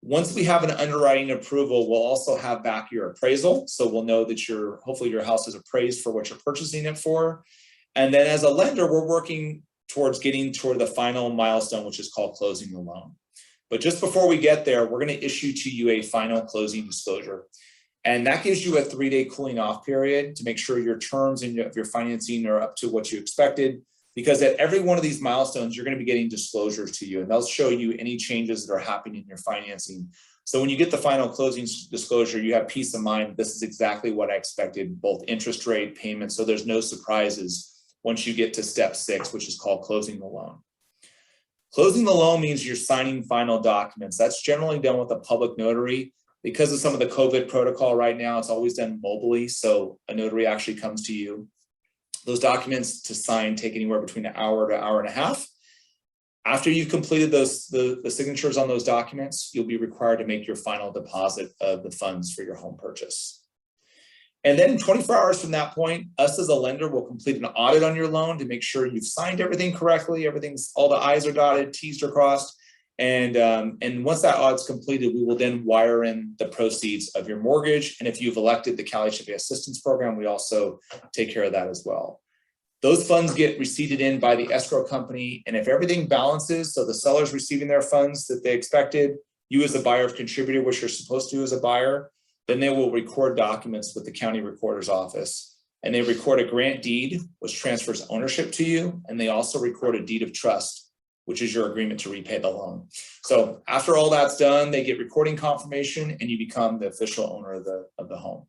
Once we have an underwriting approval, we'll also have back your appraisal. So we'll know that hopefully your house is appraised for what you're purchasing it for. And then as a lender, we're working towards getting toward the final milestone, which is called closing the loan. But just before we get there, we're going to issue to you a final closing disclosure. And that gives you a 3-day cooling off period to make sure your terms and your financing are up to what you expected. Because at every one of these milestones, you're going to be getting disclosures to you, and they'll show you any changes that are happening in your financing. So when you get the final closing disclosure, you have peace of mind. This is exactly what I expected, both interest rate, payments. So there's no surprises once you get to step 6, which is called closing the loan. Closing the loan means you're signing final documents. That's generally done with a public notary. Because of some of the COVID protocol right now, it's always done mobilely. So a notary actually comes to you. Those documents to sign take anywhere between an hour to hour and a half. After you've completed the signatures on those documents, you'll be required to make your final deposit of the funds for your home purchase. And then 24 hours from that point, us as a lender will complete an audit on your loan to make sure you've signed everything correctly, all the I's are dotted, T's are crossed. And once that audit's completed, we will then wire in the proceeds of your mortgage. And if you've elected the Cal Hfa assistance program, we also take care of that as well. Those funds get receipted in by the escrow company. And if everything balances, so the seller's receiving their funds that they expected, you as a buyer have contributed what you're supposed to as a buyer, then they will record documents with the county recorder's office. And they record a grant deed, which transfers ownership to you. And they also record a deed of trust, which is your agreement to repay the loan. So after all that's done, they get recording confirmation and you become the official owner of the home.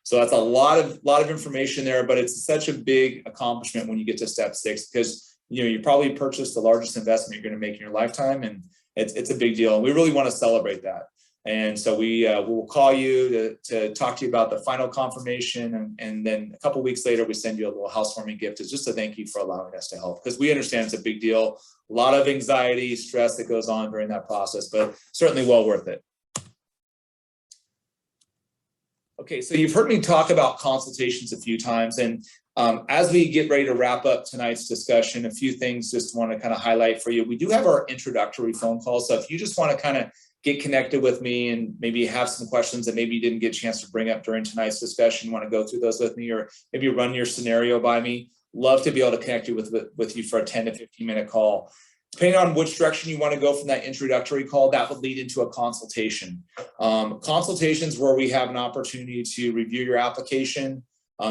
So that's a lot of information there, but it's such a big accomplishment when you get to step 6, because you probably purchased the largest investment you're going to make in your lifetime, and it's a big deal. And we really want to celebrate that. And so we will call you to talk to you about the final confirmation. And then a couple of weeks later, we send you a little housewarming gift. It's just a thank you for allowing us to help, because we understand it's a big deal. A lot of anxiety, stress that goes on during that process, but certainly well worth it. Okay, so you've heard me talk about consultations a few times. And as we get ready to wrap up tonight's discussion, a few things just want to kind of highlight for you. We do have our introductory phone call. So if you just want to kind of get connected with me and maybe have some questions that maybe you didn't get a chance to bring up during tonight's discussion, you want to go through those with me, or maybe run your scenario by me, love to be able to connect you with you for a 10 to 15 minute call. Depending on which direction you want to go from that introductory call, that would lead into a consultation. Consultations where we have an opportunity to review your application,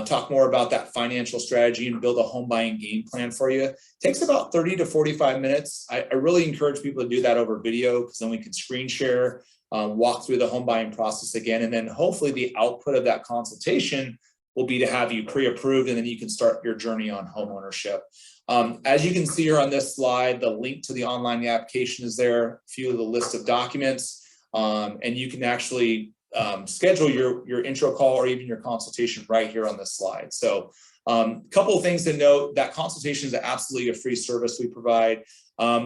talk more about that financial strategy, and build a home buying game plan for you. It takes about 30 to 45 minutes. I really encourage people to do that over video, because then we can screen share, walk through the home buying process again, and then hopefully the output of that consultation will be to have you pre-approved, and then you can start your journey on home ownership. As you can see here on this slide, the link to the online application is there, a few of the list of documents, and you can actually schedule your intro call or even your consultation right here on this slide. So a couple of things to note: that consultation is absolutely a free service we provide.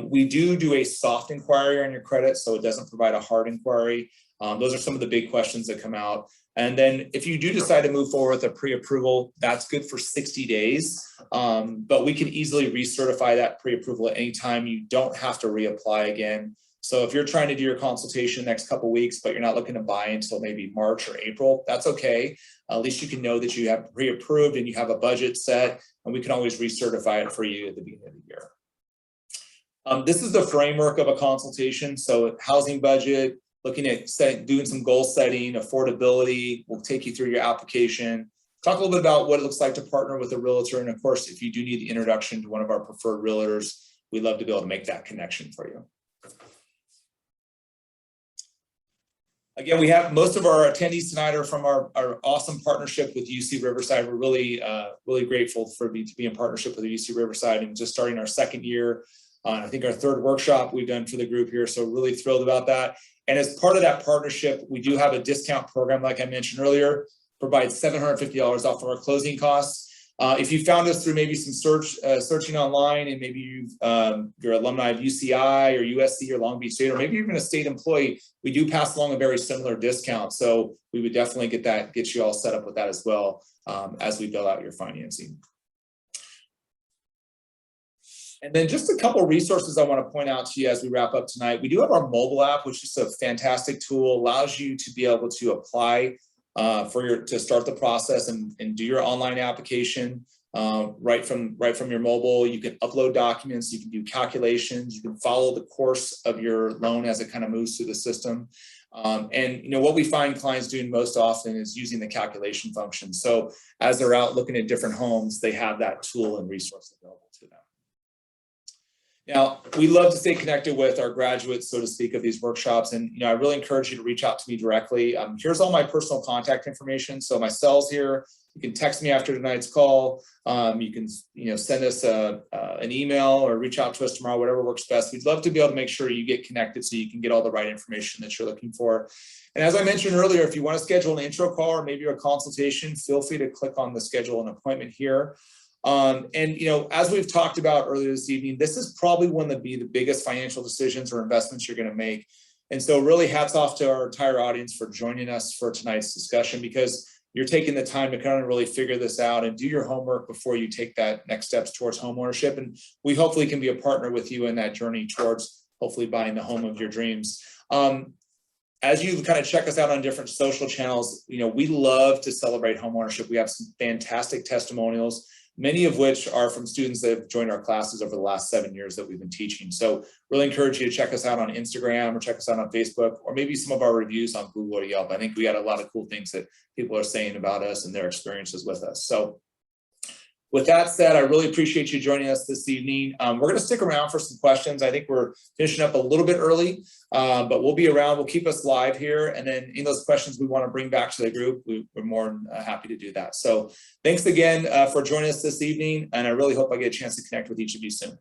We do a soft inquiry on your credit, so it doesn't provide a hard inquiry. Those are some of the big questions that come out. And then if you do decide to move forward with a pre-approval, that's good for 60 days. But we can easily recertify that pre-approval at any time. You don't have to reapply again. So if you're trying to do your consultation next couple of weeks, but you're not looking to buy until maybe March or April, that's okay. At least you can know that you have pre-approved and you have a budget set, and we can always recertify it for you at the beginning of the year. This is the framework of a consultation. So housing budget, looking at doing some goal setting, affordability. We'll take you through your application, talk a little bit about what it looks like to partner with a realtor. And of course, if you do need the introduction to one of our preferred realtors, we'd love to be able to make that connection for you. Again, we have most of our attendees tonight are from our awesome partnership with UC Riverside. We're really grateful to be in partnership with UC Riverside, and just starting our second year. I think our third workshop we've done for the group here. So really thrilled about that. And as part of that partnership, we do have a discount program, like I mentioned earlier, provides $750 off of our closing costs. If you found us through maybe some searching online, and maybe you're alumni of UCI or USC or Long Beach State, or maybe you're even a state employee, we do pass along a very similar discount. So we would definitely get you all set up with that as well as we build out your financing. And then just a couple of resources I want to point out to you as we wrap up tonight. We do have our mobile app, which is a fantastic tool, allows you to be able to apply to start the process and do your online application right from your mobile. You can upload documents, you can do calculations, you can follow the course of your loan as it kind of moves through the system. And what we find clients doing most often is using the calculation function. So as they're out looking at different homes, they have that tool and resource available to them. Now, we love to stay connected with our graduates, so to speak, of these workshops. And, I really encourage you to reach out to me directly. Here's all my personal contact information. So my cell's here. You can text me after tonight's call. You can, send us an email or reach out to us tomorrow, whatever works best. We'd love to be able to make sure you get connected so you can get all the right information that you're looking for. And as I mentioned earlier, if you want to schedule an intro call or maybe a consultation, feel free to click on the schedule an appointment here. As we've talked about earlier this evening, this is probably one of the biggest financial decisions or investments you're going to make. And so really hats off to our entire audience for joining us for tonight's discussion, because you're taking the time to kind of really figure this out and do your homework before you take that next steps towards home ownership. And we hopefully can be a partner with you in that journey towards hopefully buying the home of your dreams. As you kind of check us out on different social channels, we love to celebrate home ownership. We have some fantastic testimonials, many of which are from students that have joined our classes over the last 7 years that we've been teaching. So really encourage you to check us out on Instagram or check us out on Facebook, or maybe some of our reviews on Google or Yelp. I think we got a lot of cool things that people are saying about us and their experiences with us. So with that said, I really appreciate you joining us this evening. We're going to stick around for some questions. I think we're finishing up a little bit early, but we'll be around. We'll keep us live here. And then in those questions we want to bring back to the group, we're more than happy to do that. So thanks again for joining us this evening. And I really hope I get a chance to connect with each of you soon.